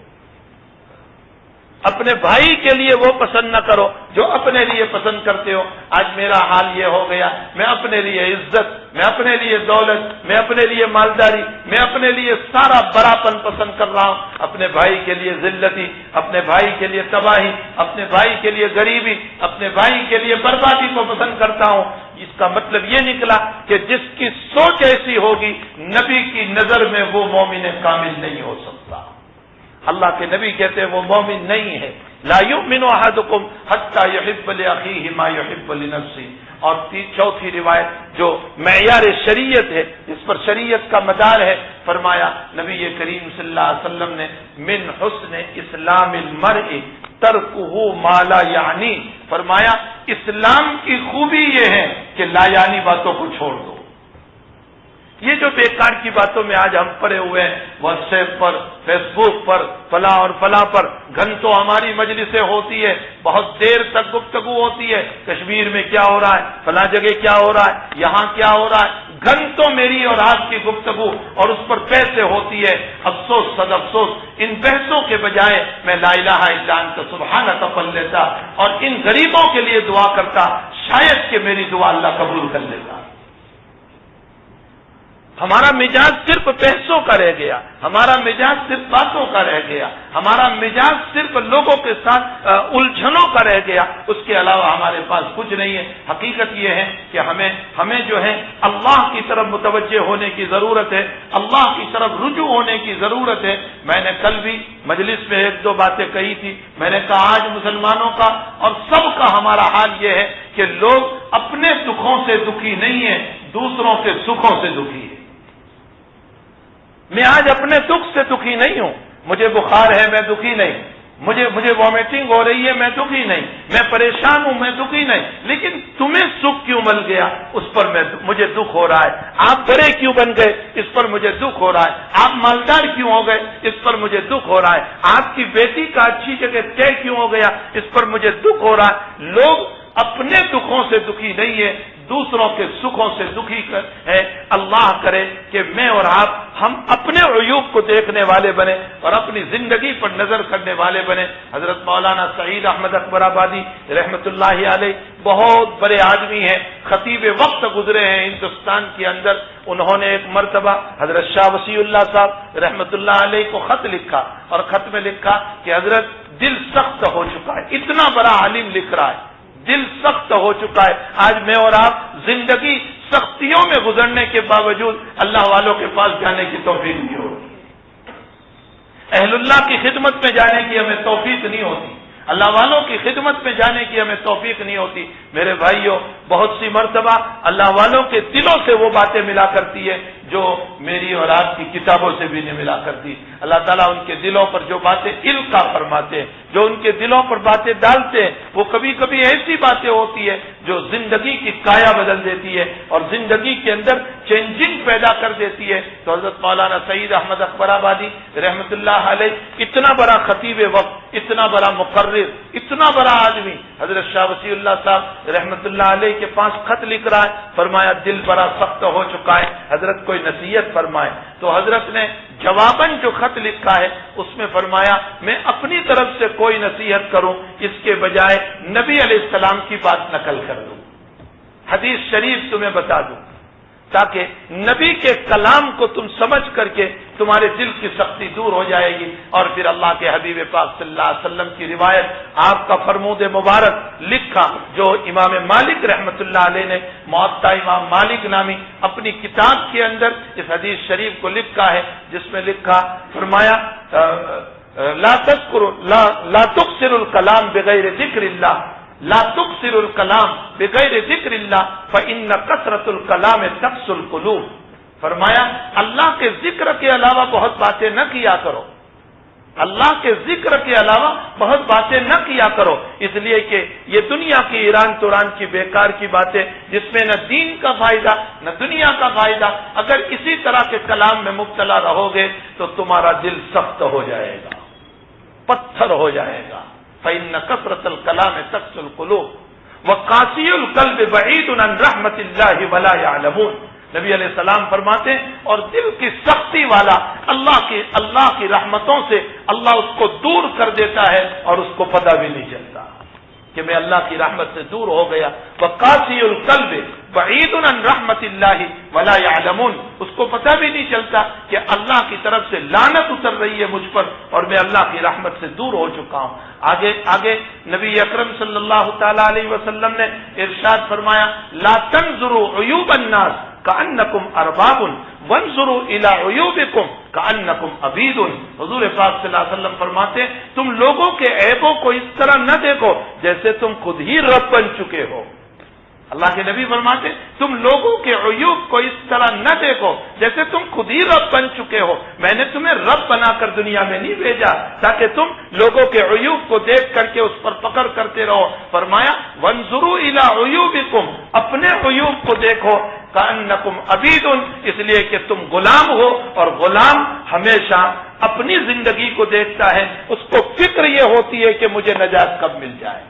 اپنے بھائی کے لیے وہ پسند نہ کرو جو اپنے لیے پسند کرتے ہو۔ آج میرا حال یہ ہو گیا، میں اپنے لیے عزت، میں اپنے لیے دولت، میں اپنے لیے مالداری، میں اپنے لیے سارا بڑاپن پسند کر رہا ہوں، اپنے بھائی کے لیے ذلتی، اپنے بھائی کے لیے تباہی، اپنے بھائی کے لیے غریبی، اپنے بھائی کے لیے بربادی کو پسند کرتا ہوں۔ اس کا مطلب یہ نکلا کہ جس کی سوچ ایسی ہوگی نبی کی نظر میں وہ مومن کامل نہیں ہو سکتا۔ اللہ کے نبی کہتے ہیں وہ مومن نہیں ہے۔ لا یؤمن احدکم حتی یحب لاخیہ ما یحب لنفسہ۔ اور چوتھی روایت جو معیار شریعت ہے، جس پر شریعت کا مدار ہے، فرمایا نبی کریم صلی اللہ علیہ وسلم نے من حسن اسلام المرء ترکہ ما لا یعنی، فرمایا اسلام کی خوبی یہ ہے کہ لا یعنی باتوں کو چھوڑ دو۔ یہ جو بیکار کی باتوں میں آج ہم پڑے ہوئے ہیں، واٹس ایپ پر، فیس بک پر، فلاں اور فلاں پر گھنٹوں ہماری مجلسیں ہوتی ہے، بہت دیر تک گفتگو ہوتی ہے، کشمیر میں کیا ہو رہا ہے، فلاں جگہ کیا ہو رہا ہے، یہاں کیا ہو رہا ہے، گھنٹوں میری اور آپ کی گفتگو اور اس پر پیسے ہوتی ہے۔ افسوس صد افسوس، ان بحثوں کے بجائے میں لا الہ الا انت سبحانک پڑھ لیتا اور ان غریبوں کے لیے دعا کرتا، شاید کہ میری دعا اللہ قبول کر لیتا۔ ہمارا مزاج صرف پیسوں کا رہ گیا، ہمارا مزاج صرف باتوں کا رہ گیا، ہمارا مزاج صرف لوگوں کے ساتھ الجھنوں کا رہ گیا، اس کے علاوہ ہمارے پاس کچھ نہیں ہے۔ حقیقت یہ ہے کہ ہمیں جو ہے اللہ کی طرف متوجہ ہونے کی ضرورت ہے، اللہ کی طرف رجوع ہونے کی ضرورت ہے۔ میں نے کل بھی مجلس میں ایک دو باتیں کہی تھی، میں نے کہا آج مسلمانوں کا اور سب کا ہمارا حال یہ ہے کہ لوگ اپنے دکھوں سے دکھی نہیں ہیں، دوسروں کے سکھوں سے دکھی ہے۔ میں آج اپنے دکھ سے دکھی نہیں ہوں، مجھے بخار ہے میں دکھی نہیں، مجھے وامٹنگ ہو رہی ہے میں دکھی نہیں، میں پریشان ہوں میں دکھی نہیں، لیکن تمہیں سکھ کیوں مل گیا اس پر مجھے دکھ ہو رہا ہے، آپ بڑے کیوں بن گئے اس پر مجھے دکھ ہو رہا ہے، آپ مالدار کیوں ہو گئے اس پر مجھے دکھ ہو رہا ہے، آپ کی بیٹی کا اچھی جگہ طے کیوں ہو گیا اس پر مجھے دکھ ہو رہا ہے۔ لوگ اپنے دکھوں سے دکھی نہیں ہے، دوسروں کے سکھوں سے دکھی ہے۔ اللہ کرے کہ میں اور آپ ہم اپنے عیوب کو دیکھنے والے بنے اور اپنی زندگی پر نظر کرنے والے بنے۔ حضرت مولانا سعید احمد اکبر آبادی رحمۃ اللہ علیہ بہت بڑے آدمی ہیں، خطیب وقت گزرے ہیں ہندوستان کے اندر۔ انہوں نے ایک مرتبہ حضرت شاہ وسیع اللہ صاحب رحمۃ اللہ علیہ کو خط لکھا اور خط میں لکھا کہ حضرت دل سخت ہو چکا ہے، اتنا بڑا عالم لکھ رہا ہے، دل سخت ہو چکا ہے۔ آج میں اور آپ زندگی سختیوں میں گزرنے کے باوجود اللہ والوں کے پاس جانے کی توفیق نہیں ہوتی، اہل اللہ کی خدمت میں جانے کی ہمیں توفیق نہیں ہوتی، اللہ والوں کی خدمت میں جانے کی ہمیں توفیق نہیں ہوتی۔ میرے بھائیوں، بہت سی مرتبہ اللہ والوں کے دلوں سے وہ باتیں ملا کرتی ہے جو میری اور آپ کی کتابوں سے بھی نہیں ملا کرتی۔ اللہ تعالیٰ ان کے دلوں پر جو باتیں القا فرماتے ہیں، جو ان کے دلوں پر باتیں ڈالتے ہیں، وہ کبھی کبھی ایسی باتیں ہوتی ہے جو زندگی کی کایا بدل دیتی ہے اور زندگی کے اندر چینجنگ پیدا کر دیتی ہے۔ تو حضرت مولانا سعید احمد اکبر آبادی رحمۃ اللہ علیہ اتنا بڑا خطیب وقت، اتنا بڑا مقرر، اتنا بڑا آدمی، حضرت شاہ وسیع اللہ صاحب رحمۃ اللہ علیہ کے پاس خط لکھ رہا ہے، فرمایا دل بڑا سخت ہو چکا ہے، حضرت کوئی نصیحت فرمائے۔ تو حضرت نے جواباً جو خط لکھا ہے اس میں فرمایا میں اپنی طرف سے کوئی نصیحت کروں اس کے بجائے نبی علیہ السلام کی بات نقل کر دوں، حدیث شریف تمہیں بتا دوں، تاکہ نبی کے کلام کو تم سمجھ کر کے تمہارے دل کی سختی دور ہو جائے گی۔ اور پھر اللہ کے حبیب پاک صلی اللہ علیہ وسلم کی روایت، آپ کا فرمود مبارک لکھا جو امام مالک رحمۃ اللہ علیہ نے موطا امام مالک نامی اپنی کتاب کے اندر اس حدیث شریف کو لکھا ہے، جس میں لکھا فرمایا لا تکثر الکلام بغیر ذکر اللہ، لا تکثر الکلام بغیر ذکر اللہ فإن کثرۃ الکلام تقسو القلوب۔ فرمایا اللہ کے ذکر کے علاوہ بہت باتیں نہ کیا کرو، اللہ کے ذکر کے علاوہ بہت باتیں نہ کیا کرو، اس لیے کہ یہ دنیا کی ایران توران کی بیکار کی باتیں جس میں نہ دین کا فائدہ نہ دنیا کا فائدہ، اگر اسی طرح کے کلام میں مبتلا رہو گے تو تمہارا دل سخت ہو جائے گا، پتھر ہو جائے گا۔ فإن كثرة الكلام تقسو القلوب وقاسي القلب بعيد عن رحمة الله ولا يعلمون۔ نبی علیہ السلام فرماتے ہیں اور دل کی سختی والا اللہ کی رحمتوں سے اللہ اس کو دور کر دیتا ہے اور اس کو پتہ بھی نہیں چلتا کہ میں اللہ کی رحمت سے دور ہو گیا۔ وقاسي القلب بعيد عن رحمة الله ولا يعلمون، اس کو پتہ بھی نہیں چلتا کہ اللہ کی طرف سے لعنت اتر رہی ہے مجھ پر اور میں اللہ کی رحمت سے دور ہو چکا ہوں۔ آگے نبی اکرم صلی اللہ تعالی علیہ وسلم نے ارشاد فرمایا لا تنظروا عیوب الناس کأنکم ارباب وانظروا الی عیوبکم کأنکم عبید۔ حضور پاک صلی اللہ علیہ وسلم فرماتے ہیں تم لوگوں کے عیبوں کو اس طرح نہ دیکھو جیسے تم خود ہی رب بن چکے ہو۔ اللہ کے نبی فرماتے تم لوگوں کے عیوب کو اس طرح نہ دیکھو جیسے تم خود ہی رب بن چکے ہو، میں نے تمہیں رب بنا کر دنیا میں نہیں بھیجا تاکہ تم لوگوں کے عیوب کو دیکھ کر کے اس پر فخر کرتے رہو۔ فرمایا وانظروا الی عیوبکم، اپنے عیوب کو دیکھو، کأنکم عبید، اس لیے کہ تم غلام ہو اور غلام ہمیشہ اپنی زندگی کو دیکھتا ہے، اس کو فکر یہ ہوتی ہے کہ مجھے نجات کب مل جائے۔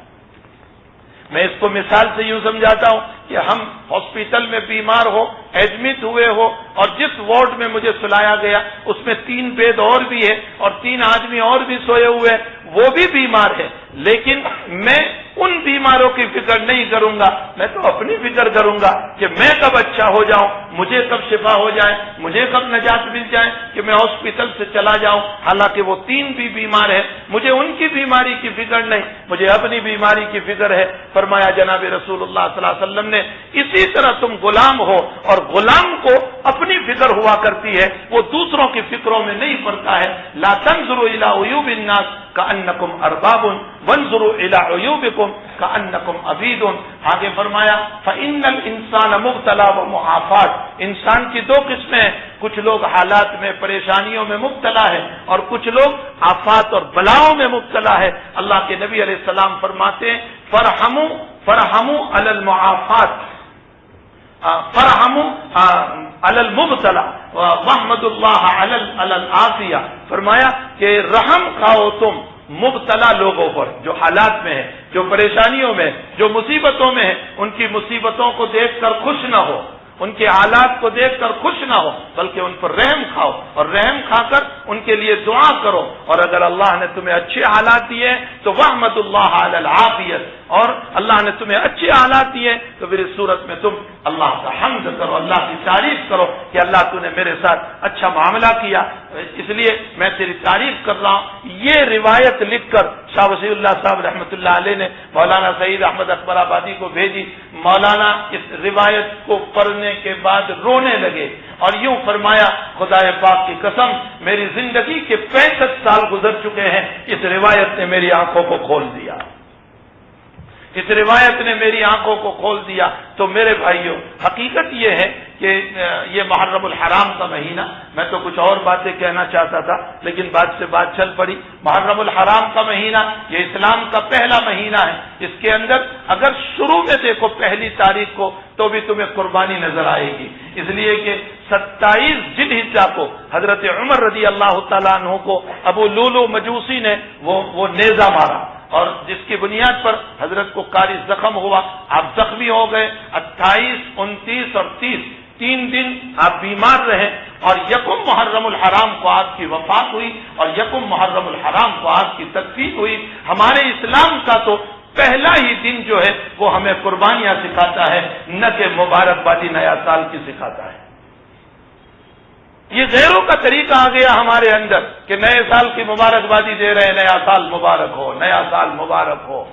میں اس کو مثال سے یوں سمجھاتا ہوں کہ ہم ہاسپٹل میں بیمار ہو، ایڈمٹ ہوئے ہو اور جس وارڈ میں مجھے سلایا گیا اس میں 3 بیڈ اور بھی ہے اور 3 آدمی اور بھی سوئے ہوئے ہیں، وہ بھی بیمار ہے، لیکن میں ان بیماروں کی فکر نہیں کروں گا، میں تو اپنی فکر کروں گا کہ میں کب اچھا ہو جاؤں، مجھے کب شفا ہو جائے، مجھے کب نجات مل جائے کہ میں ہاسپٹل سے چلا جاؤں، حالانکہ وہ 3 بھی بیمار ہیں، مجھے ان کی بیماری کی فکر نہیں، مجھے اپنی بیماری کی فکر ہے۔ فرمایا جناب رسول اللہ صلی اللہ علیہ وسلم نے اسی طرح تم غلام ہو اور غلام کو اپنی فکر ہوا کرتی ہے، وہ دوسروں کی فکروں میں نہیں پڑتا ہے۔ لا تنظروا الی عیوب الناس کأنکم ارباب وانظروا الی عیوبکم کأنکم عبید۔ آگے فرمایا فإن الانسان مبتلا ومعافات، انسان کی 2 قسمیں ہیں، کچھ لوگ حالات میں پریشانیوں میں مبتلا ہے اور کچھ لوگ آفات اور بلاؤں میں مبتلا ہے۔ اللہ کے نبی علیہ السلام فرماتے ہیں فرحموا علی المعافات، فرحموا علی المبتلا واحمد اللہ علی العافیہ۔ فرمایا کہ رحم کھاؤ تم مبتلا لوگوں پر، جو حالات میں ہیں، جو پریشانیوں میں، جو مصیبتوں میں ہیں، ان کی مصیبتوں کو دیکھ کر خوش نہ ہو، ان کے حالات کو دیکھ کر خوش نہ ہو، بلکہ ان پر رحم کھاؤ اور رحم کھا کر ان کے لیے دعا کرو، اور اگر اللہ نے تمہیں اچھے حالات دیے تو واحمد اللہ علی العافیت، اور اللہ نے تمہیں اچھے حالات دیے تو پھر اس صورت میں تم اللہ کا حمد کرو، اللہ کی تعریف کرو کہ اللہ تو نے میرے ساتھ اچھا معاملہ کیا، اس لیے میں تیری تعریف کر رہا ہوں۔ یہ روایت لکھ کر شاہ وسیع اللہ صاحب رحمۃ اللہ علیہ نے مولانا سعید احمد اکبر آبادی کو بھیجی۔ مولانا اس روایت کو پڑھنے کے بعد رونے لگے اور یوں فرمایا خدا پاک کی قسم میری زندگی کے 65 سال گزر چکے ہیں، اس روایت نے میری آنکھوں کو کھول دیا، اس روایت نے میری آنکھوں کو کھول دیا۔ تو میرے بھائیوں، حقیقت یہ ہے کہ یہ محرم الحرام کا مہینہ، میں تو کچھ اور باتیں کہنا چاہتا تھا لیکن بات سے بات چل پڑی۔ محرم الحرام کا مہینہ یہ اسلام کا پہلا مہینہ ہے، اس کے اندر اگر شروع میں دیکھو 1 تاریخ کو تو بھی تمہیں قربانی نظر آئے گی، اس لیے کہ 27 ذی الحجہ کو حضرت عمر رضی اللہ تعالیٰ عنہ کو ابو لولو مجوسی نے وہ نیزہ مارا اور جس کی بنیاد پر حضرت کو کاری زخم ہوا، آپ زخمی ہو گئے۔ 28، 29 اور 30 3 دن آپ بیمار رہے اور 1 محرم الحرام کو آپ کی وفات ہوئی اور 1 محرم الحرام کو آپ کی تدفین ہوئی۔ ہمارے اسلام کا تو پہلا ہی دن جو ہے وہ ہمیں قربانیاں سکھاتا ہے، نہ کہ مبارکبادی نیا سال کی سکھاتا ہے۔ یہ غیروں کا طریقہ آ گیا ہمارے اندر کہ نئے سال کی مبارکبادی دے رہے ہیں، نیا سال مبارک ہو، نیا سال مبارک ہو،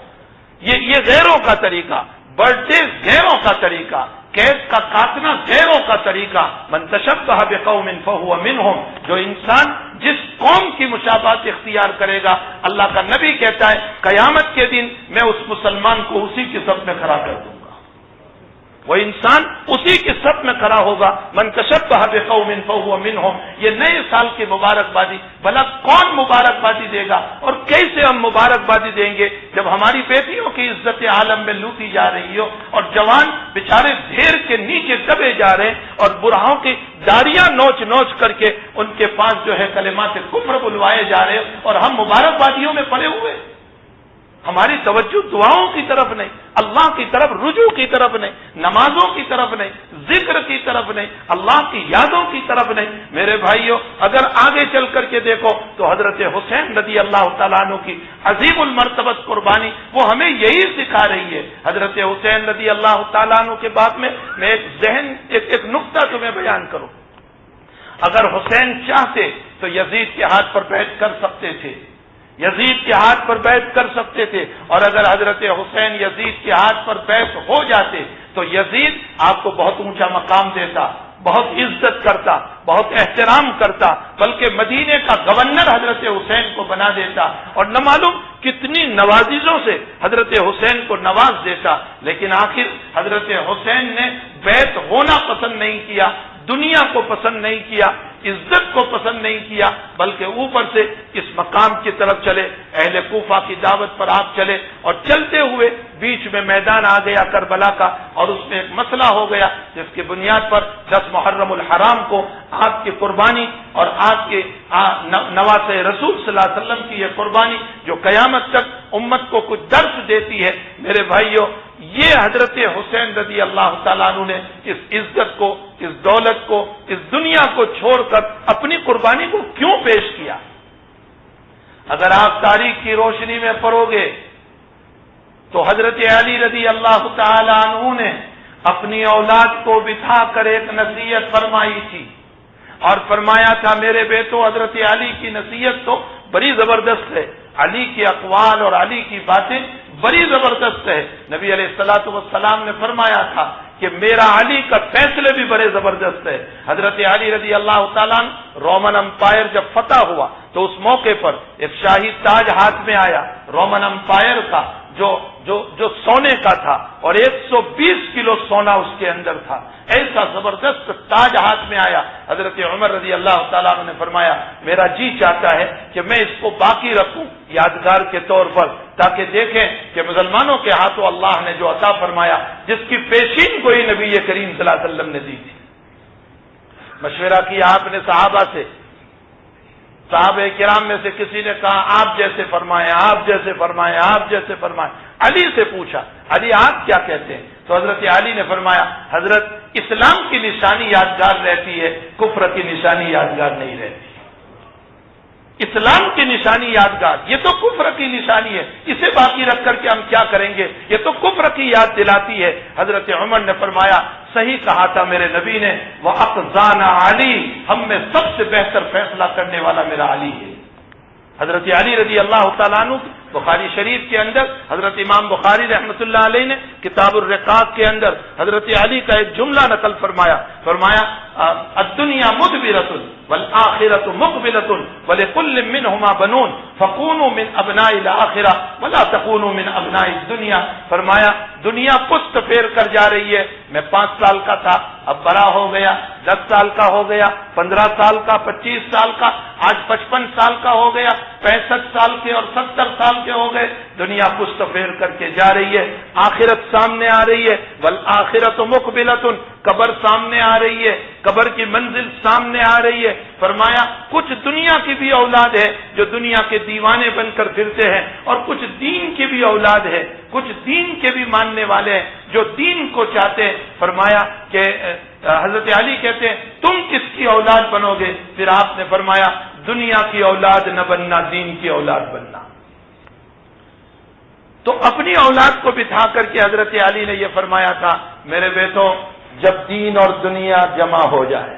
یہ غیروں کا طریقہ، برتھ ڈے غیروں کا طریقہ، کیک کا کاٹنا غیروں کا طریقہ۔ من تشبہ بقوم فہو منہم، جو انسان جس قوم کی مشابہت اختیار کرے گا، اللہ کا نبی کہتا ہے قیامت کے دن میں اس مسلمان کو اسی کی صف میں کھڑا کر دوں گا۔ وہ انسان اسی کی صف میں کھڑا ہوگا. من تشبہ بقوم فہو منہم. یہ نئے سال کی مبارکبادی بھلا کون مبارکبادی دے گا اور کیسے ہم مبارکبادی دیں گے جب ہماری بیٹیوں کی عزت عالم میں لوٹی جا رہی ہو اور جوان بیچارے ڈھیر کے نیچے دبے جا رہے ہیں اور بوڑھاؤں کی داڑیاں نوچ نوچ کر کے ان کے پاس جو ہے کلمات کفر بلوائے جا رہے ہیں اور ہم مبارکبادیوں میں پڑے ہوئے. ہماری توجہ دعاؤں کی طرف نہیں, اللہ کی طرف رجوع کی طرف نہیں, نمازوں کی طرف نہیں, ذکر کی طرف نہیں, اللہ کی یادوں کی طرف نہیں. میرے بھائیوں, اگر آگے چل کر کے دیکھو تو حضرت حسین رضی اللہ تعالیٰ عنہ کی عظیم المرتبت قربانی وہ ہمیں یہی سکھا رہی ہے. حضرت حسین رضی اللہ تعالیٰ عنہ کے بعد میں ایک نقطہ تمہیں بیان کروں. اگر حسین چاہتے تو یزید کے ہاتھ پر بیعت کر سکتے تھے, یزید کے ہاتھ پر بیعت کر سکتے تھے. اور اگر حضرت حسین یزید کے ہاتھ پر بیعت ہو جاتے تو یزید آپ کو بہت اونچا مقام دیتا, بہت عزت کرتا, بہت احترام کرتا, بلکہ مدینے کا گورنر حضرت حسین کو بنا دیتا اور نہ معلوم کتنی نوازشوں سے حضرت حسین کو نواز دیتا. لیکن آخر حضرت حسین نے بیعت ہونا پسند نہیں کیا, دنیا کو پسند نہیں کیا, عزت کو پسند نہیں کیا, بلکہ اوپر سے اس مقام کی طرف چلے. اہل کوفہ کی دعوت پر آپ چلے اور چلتے ہوئے بیچ میں میدان آ گیا کربلا کا اور اس میں ایک مسئلہ ہو گیا جس کی بنیاد پر 10 محرم الحرام کو آپ کی قربانی اور آپ کے نواسے رسول صلی اللہ علیہ وسلم کی یہ قربانی جو قیامت تک امت کو کچھ درس دیتی ہے. میرے بھائیوں, یہ حضرت حسین رضی اللہ تعالیٰ عنہ نے اس عزت کو, اس دولت کو, اس دنیا کو چھوڑ کر اپنی قربانی کو کیوں پیش کیا؟ اگر آپ تاریخ کی روشنی میں پڑھو گے تو حضرت علی رضی اللہ تعالیٰ عنہ نے اپنی اولاد کو بٹھا کر ایک نصیحت فرمائی تھی اور فرمایا تھا میرے بیٹو, حضرت علی کی نصیحت تو بڑی زبردست ہے, علی کے اقوال اور علی کی باتیں بڑی زبردست ہے. نبی علیہ الصلوۃ والسلام نے فرمایا تھا کہ میرا علی کا فیصلے بھی بڑے زبردست ہے. حضرت علی رضی اللہ تعالیٰ عنہ رومن امپائر جب فتح ہوا تو اس موقع پر ایک شاہی تاج ہاتھ میں آیا رومن امپائر کا جو سونے کا تھا اور 120 کلو سونا اس کے اندر تھا. ایسا زبردست تاج ہاتھ میں آیا. حضرت عمر رضی اللہ تعالیٰ عنہ نے فرمایا میرا جی چاہتا ہے کہ میں اس کو باقی رکھوں یادگار کے طور پر, تاکہ دیکھیں کہ مسلمانوں کے ہاتھوں اللہ نے جو عطا فرمایا, جس کی پیشین گوئی نبی کریم صلی اللہ علیہ وسلم نے دی تھی. مشورہ کیا آپ نے صحابہ سے, صحابہ کرام میں سے کسی نے کہا آپ جیسے فرمائیں, آپ جیسے فرمائیں, آپ جیسے فرمائیں. علی سے پوچھا علی آپ کیا کہتے ہیں؟ تو حضرت علی نے فرمایا حضرت اسلام کی نشانی یادگار رہتی ہے, کفر کی نشانی یادگار نہیں رہتی. اسلام کی نشانی یادگار, یہ تو کفر کی نشانی ہے, اسے باقی رکھ کر کے ہم کیا کریں گے, یہ تو کفر کی یاد دلاتی ہے. حضرت عمر نے فرمایا صحیح کہا تھا میرے نبی نے, وَأَقْزَانَ عَلِي, ہم میں سب سے بہتر فیصلہ کرنے والا میرا علی ہے. حضرت علی رضی اللہ تعالیٰ عنہ بخاری شریف کے اندر حضرت امام بخاری رحمۃ اللہ علیہ نے کتاب الرقاق کے اندر حضرت علی کا ایک جملہ نقل فرمایا الدنیا مدبرۃ والآخرۃ مقبلۃ ولکل منہما بنون فکونوا من ابناء الآخرہ ولا تکونوا من ابناء الدنیا. فرمایا دنیا پشت پھیر کر جا رہی ہے. میں 5 سال کا تھا, اب بڑا ہو گیا, 10 سال کا ہو گیا, 15 سال کا, 25 سال کا, آج 55 سال کا ہو گیا, 65 سال کے اور 70 سال کے ہو گئے. دنیا پشت پھیر کر کے جا رہی ہے, آخرت سامنے آ رہی ہے. والآخرۃ مقبلۃ, قبر سامنے آ رہی ہے, قبر کی منزل سامنے آ رہی ہے. فرمایا کچھ دنیا کی بھی اولاد ہے جو دنیا کے دیوانے بن کر پھرتے ہیں, اور کچھ دین کی بھی اولاد ہے, کچھ دین کے بھی ماننے والے ہیں جو دین کو چاہتے ہیں. فرمایا کہ حضرت علی کہتے ہیں تم کس کی اولاد بنو گے؟ پھر آپ نے فرمایا دنیا کی اولاد نہ بننا, دین کی اولاد بننا. تو اپنی اولاد کو بٹھا کر کے حضرت علی نے یہ فرمایا تھا میرے بیٹوں, جب دین اور دنیا جمع ہو جائے,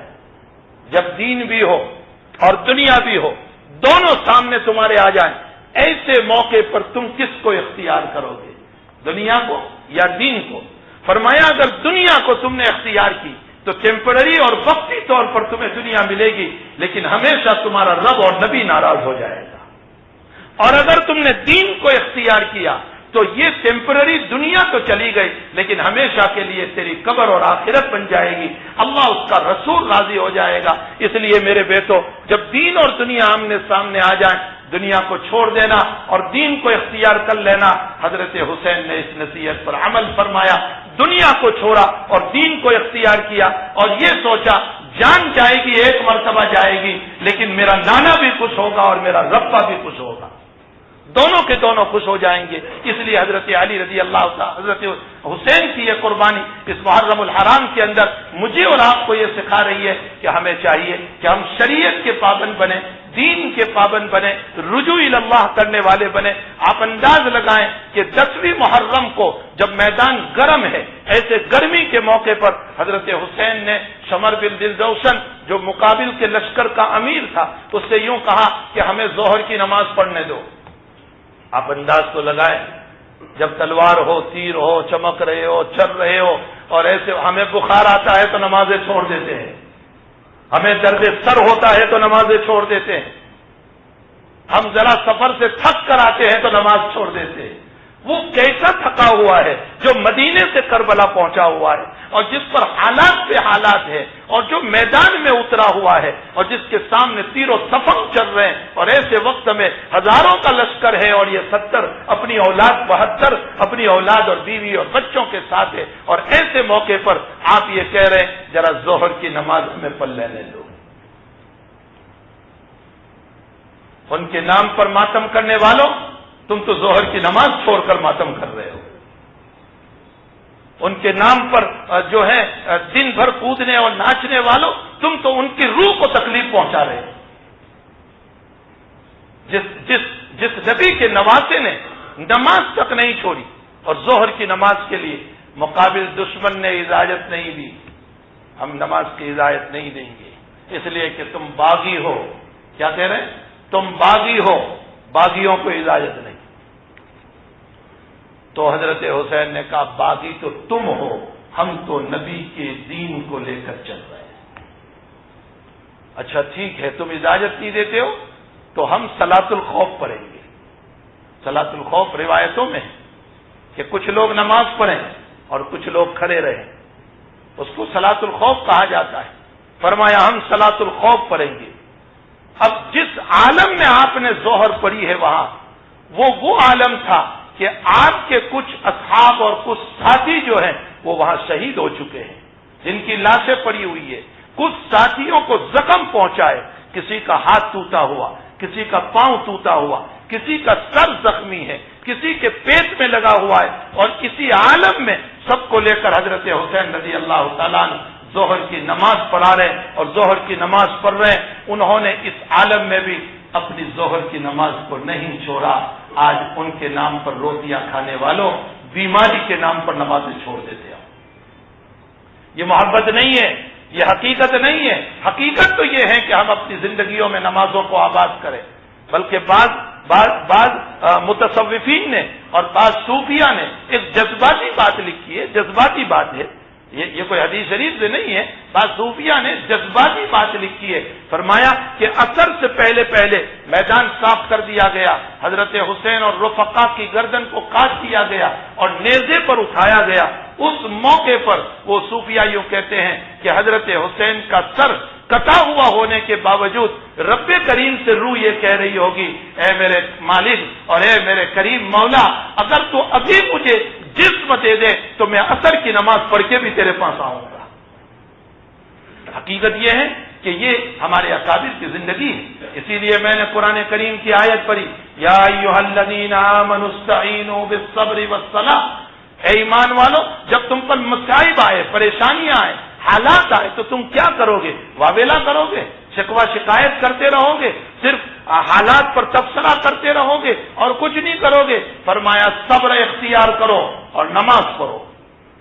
جب دین بھی ہو اور دنیا بھی ہو, دونوں سامنے تمہارے آ جائیں, ایسے موقع پر تم کس کو اختیار کرو گے, دنیا کو یا دین کو؟ فرمایا اگر دنیا کو تم نے اختیار کی تو ٹیمپرری اور وقتی طور پر تمہیں دنیا ملے گی, لیکن ہمیشہ تمہارا رب اور نبی ناراض ہو جائے گا. اور اگر تم نے دین کو اختیار کیا تو یہ ٹیمپرری دنیا تو چلی گئی لیکن ہمیشہ کے لیے تیری قبر اور آخرت بن جائے گی، اللہ اس کا رسول راضی ہو جائے گا۔ اس لیے میرے بیٹو، جب دین اور دنیا آمنے سامنے آ جائیں، دنیا کو چھوڑ دینا اور دین کو اختیار کر لینا۔ حضرت حسین نے اس نصیحت پر عمل فرمایا، دنیا کو چھوڑا اور دین کو اختیار کیا، اور یہ سوچا جان جائے گی، ایک مرتبہ جائے گی، لیکن میرا نانا بھی خوش ہوگا اور میرا ربا بھی خوش ہوگا، دونوں کے دونوں خوش ہو جائیں گے۔ اس لیے حضرت علی رضی اللہ تعالی، حضرت حسین کی یہ قربانی اس محرم الحرام کے اندر مجھے اور آپ کو یہ سکھا رہی ہے کہ ہمیں چاہیے کہ ہم شریعت کے پابند بنیں، دین کے پابند بنیں، رجوع اللہ کرنے والے بنیں۔ آپ انداز لگائیں کہ 10ویں محرم کو جب میدان گرم ہے، ایسے گرمی کے موقع پر حضرت حسین نے شمر بن دلجوشن جو مقابل کے لشکر کا امیر تھا، اس سے یوں کہا کہ ہمیں ظہر کی نماز پڑھنے دو۔ آپ انداز تو لگائیں، جب تلوار ہو، تیر ہو، چمک رہے ہو، چل رہے ہو، اور ایسے ہمیں بخار آتا ہے تو نمازیں چھوڑ دیتے ہیں، ہمیں درد سر ہوتا ہے تو نمازیں چھوڑ دیتے ہیں، ہم ذرا سفر سے تھک کر آتے ہیں تو نماز چھوڑ دیتے ہیں۔ وہ کیسا تھکا ہوا ہے جو مدینے سے کربلا پہنچا ہوا ہے، اور جس پر حالات پہ حالات ہے، اور جو میدان میں اترا ہوا ہے، اور جس کے سامنے تیر و صفم چل رہے ہیں، اور ایسے وقت میں ہزاروں کا لشکر ہے اور یہ 70 اپنی اولاد 72 اپنی اولاد اور بیوی اور بچوں کے ساتھ ہے، اور ایسے موقع پر آپ یہ کہہ رہے ہیں ذرا ظہر کی نماز میں پڑھ لینے دو۔ ان کے نام پر ماتم کرنے والوں، تم تو ظہر کی نماز چھوڑ کر ماتم کر رہے ہو۔ ان کے نام پر جو ہے دن بھر کودنے اور ناچنے والوں، تم تو ان کی روح کو تکلیف پہنچا رہے ہو۔ جس نبی کے نواسے نے نماز تک نہیں چھوڑی اور ظہر کی نماز کے لیے مقابل دشمن نے اجازت نہیں دی، ہم نماز کی اجازت نہیں دیں گے، اس لیے کہ تم باغی ہو۔ کیا کہہ رہے ہیں؟ تم باغی ہو، باغیوں کو اجازت نہیں۔ تو حضرت حسین نے کہا باغی تو تم ہو، ہم تو نبی کے دین کو لے کر چل رہے ہیں۔ اچھا ٹھیک ہے، تم اجازت نہیں دیتے ہو تو ہم صلاۃ الخوف پڑھیں گے۔ صلاۃ الخوف روایتوں میں ہے کہ کچھ لوگ نماز پڑھیں اور کچھ لوگ کھڑے رہیں، اس کو صلاۃ الخوف کہا جاتا ہے۔ فرمایا ہم صلاۃ الخوف پڑھیں گے۔ اب جس عالم میں آپ نے ظہر پڑھی ہے وہاں وہ عالم تھا کہ آپ کے کچھ اصحاب اور کچھ ساتھی جو ہیں وہ وہاں شہید ہو چکے ہیں، جن کی لاشیں پڑی ہوئی ہے۔ کچھ ساتھیوں کو زخم پہنچائے، کسی کا ہاتھ ٹوٹا ہوا، کسی کا پاؤں ٹوٹا ہوا، کسی کا سر زخمی ہے، کسی کے پیٹ میں لگا ہوا ہے، اور اسی عالم میں سب کو لے کر حضرت حسین رضی اللہ تعالیٰ عنہ ظہر کی نماز پڑھا رہے اور ظہر کی نماز پڑھ رہے ہیں۔ انہوں نے اس عالم میں بھی اپنی ظہر کی نماز کو نہیں چھوڑا۔ آج ان کے نام پر روٹیاں کھانے والوں بیماری کے نام پر نمازیں چھوڑ دیتے ہیں۔ یہ محبت نہیں ہے، یہ حقیقت نہیں ہے۔ حقیقت تو یہ ہے کہ ہم اپنی زندگیوں میں نمازوں کو آباد کریں، بلکہ بعض متصوفین نے اور بعض صوفیہ نے ایک جذباتی بات لکھی ہے، جذباتی بات ہے، یہ کوئی حدیث شریف سے نہیں ہے، بعض صوفیہ نے جذباتی بات لکھی ہے۔ فرمایا کہ عصر سے پہلے میدان صاف کر دیا گیا، حضرت حسین اور رفقا کی گردن کو کاٹ دیا گیا اور نیزے پر اٹھایا گیا۔ اس موقع پر وہ صوفیہ یوں کہتے ہیں کہ حضرت حسین کا سر کٹا ہوا ہونے کے باوجود رب کریم سے روح یہ کہہ رہی ہوگی، اے میرے مالک اور اے میرے کریم مولا، اگر تو ابھی مجھے جسم دے دے تو میں عصر کی نماز پڑھ کے بھی تیرے پاس آؤں گا۔ حقیقت یہ ہے کہ یہ ہمارے اکابر کی زندگی ہے۔ اسی لیے میں نے قرآن کریم کی آیت پڑھی، یا ایھا الذین آمنوا استعینوا بالصبر والصلاۃ، اے ایمان والو جب تم پر مصائب آئے، پریشانیاں آئے، حالات آئے تو تم کیا کرو گے؟ واویلا کرو گے، شکوہ شکایت کرتے رہو گے، صرف حالات پر تبصرہ کرتے رہو گے اور کچھ نہیں کرو گے؟ فرمایا صبر اختیار کرو اور نماز پڑھو،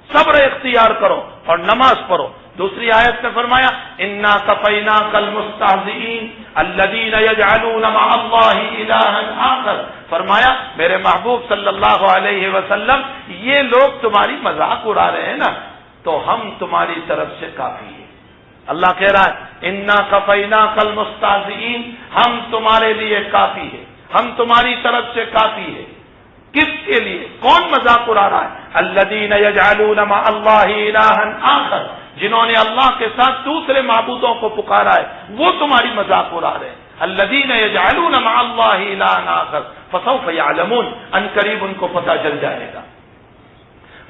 صبر اختیار کرو اور نماز پڑھو۔ دوسری آیت میں فرمایا انا کفیناک المستہزئین الذین یجعلون مع اللہ الہا آخر، فرمایا میرے محبوب صلی اللہ علیہ وسلم یہ لوگ تمہاری مذاق اڑا رہے ہیں نا، تو ہم تمہاری طرف سے کافی ہیں۔ اللہ کہہ رہا ہے انا کفیناک المستہزئین، ہم تمہارے لیے کافی ہے، ہم تمہاری طرف سے کافی ہے۔ کس کے لیے؟ کون مذاق اڑا رہا ہے؟ الذین یجعلون مع اللہ الہا آخر، جنہوں نے اللہ کے ساتھ دوسرے معبودوں کو پکارا ہے، وہ تمہاری مذاق اڑا رہے ہیں۔ الذین یجعلون مع اللہ الہا آخر فسوف یعلمون، ان قریب ان کو پتہ چل جائے گا۔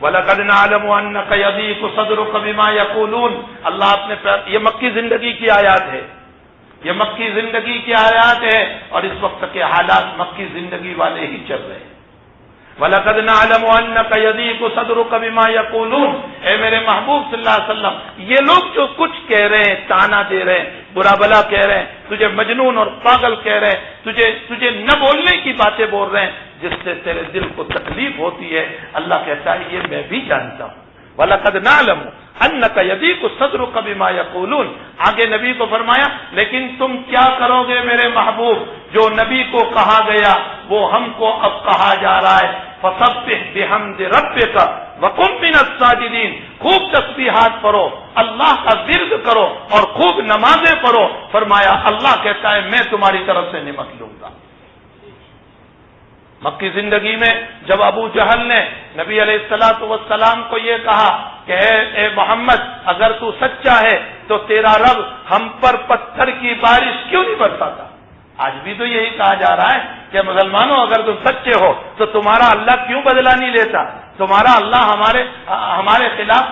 وَلَقَدْ نَعْلَمُ أَنَّكَ يَضِيقُ صَدْرُكَ بِمَا يَقُولُونَ، اللہ اپنے یہ مکی زندگی کی آیات ہے، یہ مکی زندگی کی آیات ہے، اور اس وقت کے حالات مکی زندگی والے ہی چل رہے ہیں۔ وَلَقَدْ نَعْلَمُ أَنَّكَ يَضِيقُ صَدْرُكَ بِمَا يَقُولُونَ، اے میرے محبوب صلی اللہ علیہ وسلم، یہ لوگ جو کچھ کہہ رہے ہیں، تانا دے رہے ہیں، برا بلا کہہ رہے ہیں، تجھے مجنون اور پاگل کہہ رہے ہیں، تجھے نہ بولنے کی باتیں بول رہے ہیں، جس سے تیرے دل کو تکلیف ہوتی ہے، اللہ کہتا ہے یہ میں بھی جانتا ہوں۔ وَلَقَدْ نَعْلَمُ أَنَّكَ يَضِيقُ صَدْرُكَ بِمَا يَقُولُونَ، آگے نبی کو فرمایا لیکن تم کیا کرو گے میرے محبوب؟ جو نبی کو کہا گیا وہ ہم کو اب کہا جا رہا ہے، فَسَبِّحْ بِحَمْدِ رَبِّكَ وَكُن مِّنَ السَّاجِدِينَ، خوب تسبیحات پڑھو، اللہ کا ورد کرو اور خوب نمازیں پڑھو۔ فرمایا اللہ کہتا ہے میں تمہاری طرف سے نمٹ لوں گا۔ مکی زندگی میں جب ابو جہل نے نبی علیہ الصلوۃ والسلام کو یہ کہا کہ اے محمد اگر تو سچا ہے تو تیرا رب ہم پر پتھر کی بارش کیوں نہیں برساتا؟ آج بھی تو یہی کہا جا رہا ہے کہ مسلمانوں اگر تم سچے ہو تو تمہارا اللہ کیوں بدلہ نہیں لیتا؟ تمہارا اللہ ہمارے خلاف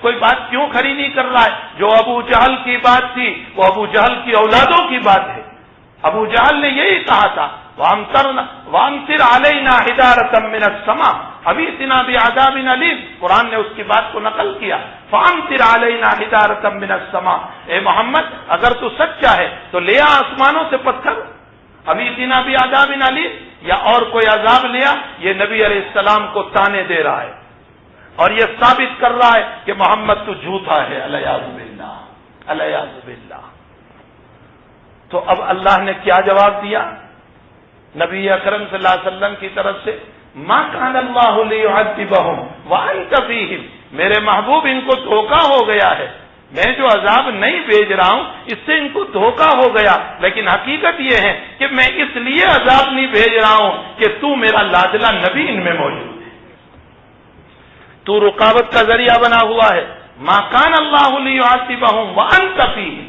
کوئی بات کیوں کھڑی نہیں کر رہا ہے؟ جو ابو جہل کی بات تھی وہ ابو جہل کی اولادوں کی بات ہے۔ ابو جہل نے یہی کہا تھا وَأَمْطِرْ عَلَيْنَا حِجَارَةً مِّنَ السَّمَاءِ أَوِئْتِنَا بِعَذَابٍ أَلِيمٍ، قرآن نے اس کی بات کو نقل کیا، فَأَمْطِرْ عَلَيْنَا حِجَارَةً مِّنَ السَّمَاءِ، اے محمد اگر تو سچا ہے تو لے آ آسمانوں سے پتھر، أَوِئْتِنَا بِعَذَابٍ أَلِيمٍ، یا اور کوئی عذاب لیا۔ یہ نبی علیہ السلام کو تانے دے رہا ہے اور یہ ثابت کر رہا ہے کہ محمد تو جھوٹا ہے، علیہ باللہ، علیہ باللہ۔ تو اب اللہ نے کیا جواب دیا نبی اکرم صلی اللہ علیہ وسلم کی طرف سے؟ ما کان اللہ لیعذبہم وانت فیہم، میرے محبوب ان کو دھوکہ ہو گیا ہے، میں جو عذاب نہیں بھیج رہا ہوں اس سے ان کو دھوکہ ہو گیا، لیکن حقیقت یہ ہے کہ میں اس لیے عذاب نہیں بھیج رہا ہوں کہ تو میرا لاڈلا نبی ان میں موجود ہے، تو رکاوٹ کا ذریعہ بنا ہوا ہے۔ ما کان اللہ لیعذبہم وانت فیہم،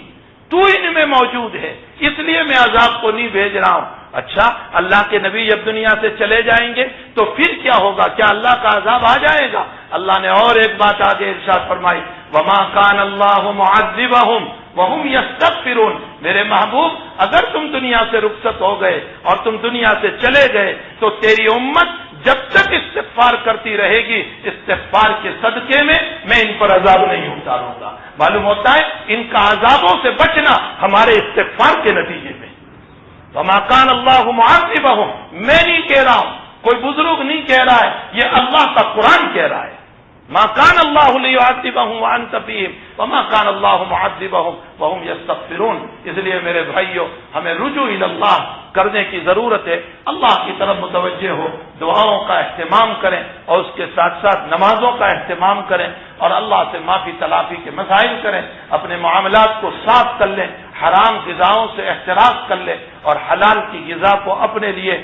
تو ان میں موجود ہے اس لیے میں عذاب کو نہیں بھیج رہا ہوں۔ اچھا اللہ کے نبی جب دنیا سے چلے جائیں گے تو پھر کیا ہوگا؟ کیا اللہ کا عذاب آ جائے گا؟ اللہ نے اور ایک بات آگے ارشاد فرمائی، وما کان اللہ معذبہم وہم یستغفرون، میرے محبوب اگر تم دنیا سے رخصت ہو گئے اور تم دنیا سے چلے گئے تو تیری امت جب تک استغفار کرتی رہے گی استغفار کے صدقے میں ان پر عذاب نہیں اتاروں گا۔ معلوم ہوتا ہے ان کا عذابوں سے بچنا ہمارے استغفار کے نتیجے میں۔ وما کان اللہ معذبہم، میں نہیں کہہ رہا ہوں، کوئی بزرگ نہیں کہہ رہا ہے، یہ اللہ کا قرآن کہہ رہا ہے۔ ما کان اللہ لیعذبہم وانت فیہم وما کان اللہ معذبہم وہم یستغفرون۔ اس لیے میرے بھائیوں ہمیں رجوع الی اللہ کرنے کی ضرورت ہے، اللہ کی طرف متوجہ ہو، دعاؤں کا اہتمام کریں اور اس کے ساتھ ساتھ نمازوں کا اہتمام کریں اور اللہ سے معافی تلافی کے مسائل کریں، اپنے معاملات کو صاف کر لیں، حرام غذاؤں سے احتراز کر لے اور حلال کی غذا کو اپنے لیے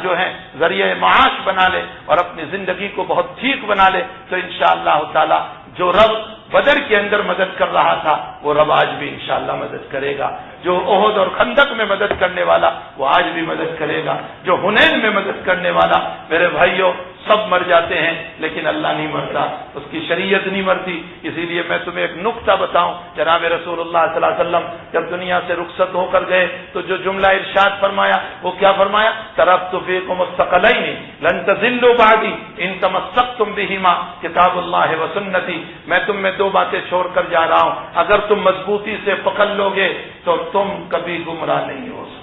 جو ہے ذریعہ معاش بنا لے اور اپنی زندگی کو بہت ٹھیک بنا لے، تو انشاءاللہ تعالی جو رب بدر کے اندر مدد کر رہا تھا وہ رب آج بھی انشاءاللہ مدد کرے گا، جو احد اور خندق میں مدد کرنے والا وہ آج بھی مدد کرے گا، جو حنین میں مدد کرنے والا، میرے بھائیوں سب مر جاتے ہیں لیکن اللہ نہیں مرتا، اس کی شریعت نہیں مرتی۔ اسی لیے میں تمہیں ایک نقطہ بتاؤں، جناب رسول اللہ صلی اللہ علیہ وسلم جب دنیا سے رخصت ہو کر گئے تو جو جملہ ارشاد فرمایا وہ کیا فرمایا؟ ترکت فیکم الثقلین لن تضلوا بعدی ان تمسکتم بہما کتاب اللہ و سنتی، میں تم میں دو باتیں چھوڑ کر جا رہا ہوں، اگر تم مضبوطی سے پکڑ لو گے تو تم کبھی گمراہ نہیں ہو سکتے۔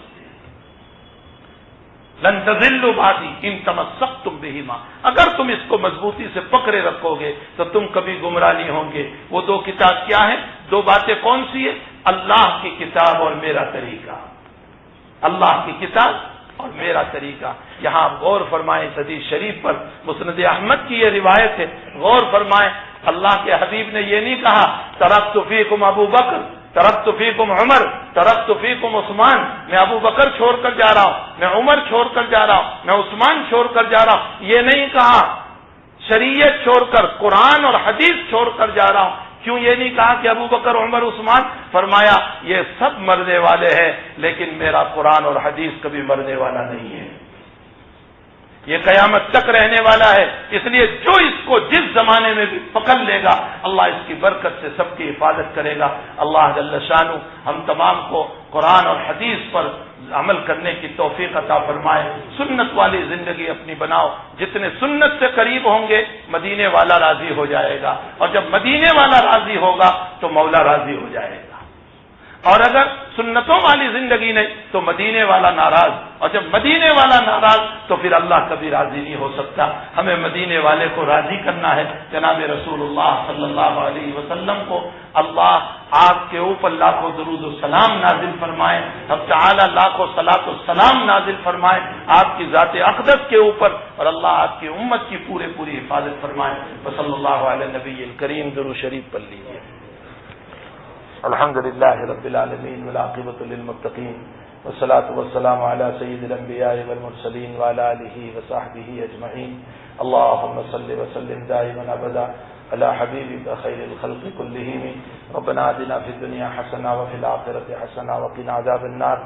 لن تضلوا بعدی ان تمسکتم بہما، اگر تم اس کو مضبوطی سے پکڑے رکھو گے تو تم کبھی گمراہ نہیں ہوں گے۔ وہ دو کتاب کیا ہے؟ دو باتیں کون سی ہے؟ اللہ کی کتاب اور میرا طریقہ، اللہ کی کتاب اور میرا طریقہ۔ یہاں آپ غور فرمائیں، اس حدیث شریف پر مسند احمد کی یہ روایت ہے، غور فرمائیں، اللہ کے حبیب نے یہ نہیں کہا ترکت فیکم ابو بکر، ترکت فیکم عمر، ترکت فیکم عثمان، میں ابو بکر چھوڑ کر جا رہا ہوں، میں عمر چھوڑ کر جا رہا ہوں، میں عثمان چھوڑ کر جا رہا ہوں. یہ نہیں کہا شریعت چھوڑ کر، قرآن اور حدیث چھوڑ کر جا رہا ہوں. کیوں یہ نہیں کہا کہ ابو بکر، عمر، عثمان؟ فرمایا یہ سب مرنے والے ہیں لیکن میرا قرآن اور حدیث کبھی مرنے والا نہیں ہے، یہ قیامت تک رہنے والا ہے. اس لیے جو اس کو جس زمانے میں بھی پکڑ لے گا اللہ اس کی برکت سے سب کی حفاظت کرے گا. اللہ جل شانہ ہم تمام کو قرآن اور حدیث پر عمل کرنے کی توفیق عطا فرمائے. سنت والی زندگی اپنی بناؤ. جتنے سنت سے قریب ہوں گے مدینے والا راضی ہو جائے گا، اور جب مدینے والا راضی ہوگا تو مولا راضی ہو جائے گا. اور اگر سنتوں والی زندگی نہیں تو مدینے والا ناراض، اور جب مدینے والا ناراض تو پھر اللہ کبھی راضی نہیں ہو سکتا. ہمیں مدینے والے کو راضی کرنا ہے. جناب رسول اللہ صلی اللہ علیہ وسلم کو اللہ آپ کے اوپر لاکھوں درود و سلام نازل فرمائے، رب تعالی لاکھوں صلاۃ و سلام نازل فرمائے آپ کی ذات اقدس کے اوپر، اور اللہ آپ کی امت کی پوری حفاظت فرمائے. وصلی اللہ علی نبی الکریم. درود شریف پڑھ لیجیے. الحمد للہ رب العالمین والعاقبۃ للمتقین والصلاۃ والسلام علی سید الانبیاء والمرسلین وعلی آلہ وصحبہ اجمعین. اللهم صل وسلم دائما ابدا على حبيبك خير الخلق كلهم. ربنا آتنا في الدنيا حسنة وفي الآخرة حسنة وقنا عذاب النار.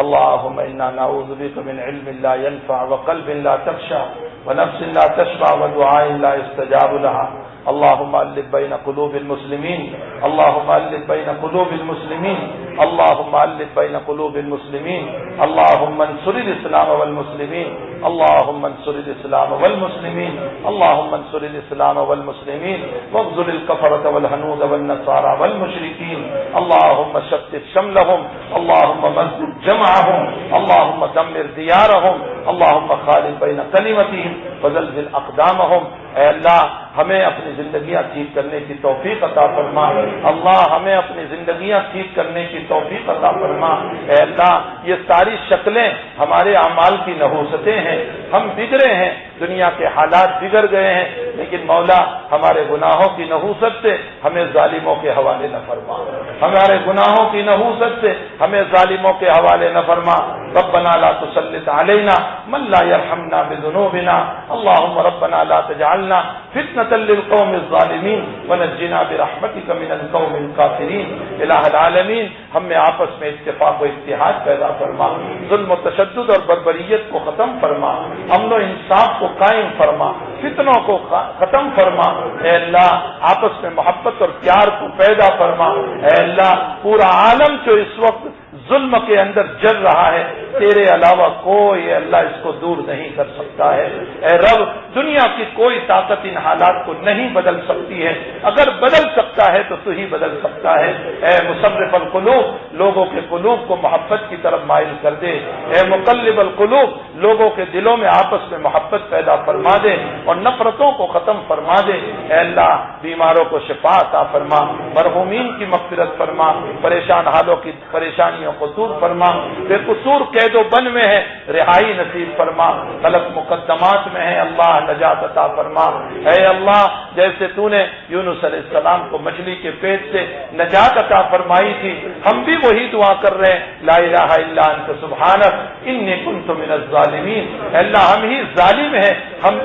اللهم إنا نعوذ بك من علم لا ينفع وقلب لا تخشع ونفس لا تشبع ودعاء لا يستجاب لها. اللهم ألف بين قلوب المسلمين، اللهم ألف بين قلوب المسلمين، اللهم ألف بين قلوب المسلمين. اللهم انصر الإسلام والمسلمين، اللهم انصر الإسلام والمسلمين، اللهم انصر الإسلام والمسلمين واخذل الكفرة والهنود والنصارى والمشركين. اللهم شتت شملهم، اللهم مزق جمعهم، اللهم دمر ديارهم، اللهم خالف بين كلمتهم وزلزل أقدامهم. اے اللہ ہمیں اپنی زندگیاں ٹھیک کرنے کی توفیق عطا فرما. اللہ ہمیں اپنی زندگیاں ٹھیک کرنے کی توفیق عطا فرما. اے اللہ یہ ساری شکلیں ہمارے اعمال کی نحوستیں ہیں. ہم بگڑے ہیں، دنیا کے حالات بگڑ گئے ہیں، لیکن مولا ہمارے گناہوں کی نحوست سے ہمیں ظالموں کے حوالے نہ فرما. ہمارے گناہوں کی نحوست سے ہمیں ظالموں کے حوالے نہ فرما. ربنا لا تسلط علينا من لا يرحمنا بذنوبنا. اللهم ربنا لا تجعلنا فتنة للقوم الظالمين ونجنا برحمتك من القوم الكافرين. الہ العالمین ہم میں آپس میں اتفاق و اتحاد پیدا فرما. ظلم و تشدد اور بربریت کو ختم فرما. امن و انصاف کو قائم فرما. فتنوں کو ختم فرما. اے اللہ آپس میں محبت اور پیار کو پیدا فرما. اے اللہ پورا عالم جو اس وقت ظلم کے اندر جل رہا ہے تیرے علاوہ کوئی اللہ اس کو دور نہیں کر سکتا ہے. اے رب دنیا کی کوئی طاقت ان حالات کو نہیں بدل سکتی ہے. اگر بدل سکتا ہے تو ہی بدل سکتا ہے. اے مصرف القلوب لوگوں کے قلوب کو محبت کی طرف مائل کر دے. اے مقلب القلوب لوگوں کے دلوں میں آپس میں محبت پیدا فرما دے اور نفرتوں کو ختم فرما دے. اے اللہ بیماروں کو شفا عطا فرما. مرحومین کی مغفرت فرما. پریشان حالوں کی پریشانیوں کو دور فرما. بے قصور قید و بند میں ہے رہائی نصیب فرما. غلط مقدمات میں ہے اللہ نجات عطا فرما. اے اللہ جیسے تو نے یونس علیہ السلام کو مچھلی کے پیٹ سے نجات عطا فرمائی تھی ہم بھی وہی دعا کر رہے ہیں. لا الہ الا انت سبحانک انی کنت من الظالمین. اے اللہ ہم ہی ظالم ہیں،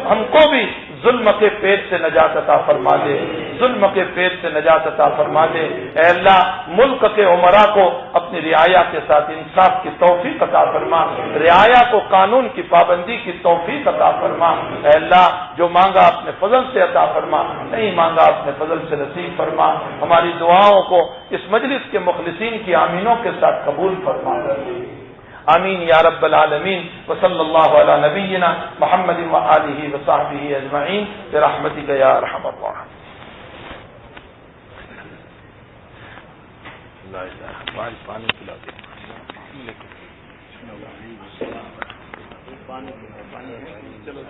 ہم کو بھی ظلم کے پیٹ سے نجات عطا فرما دے. ظلم کے پیٹ سے نجات عطا فرما دے. اے اللہ ملک کے عمراء کو اپنی رعایا کے ساتھ انصاف کی توفیق عطا فرما. رعایا کو قانون کی پابندی کی توفیق عطا فرما. اے اللہ جو مانگا اپنے فضل سے عطا فرما، نہیں مانگا اپنے فضل سے نصیب فرما. ہماری دعاؤں کو اس مجلس کے مخلصین کی آمینوں کے ساتھ قبول فرما. آمین یا رب العالمین. وصلی اللہ علی نبینا محمد وآلہ وصحبہ اجمعین برحمتک یا ارحم الراحمین. پانی پلا دے. چلو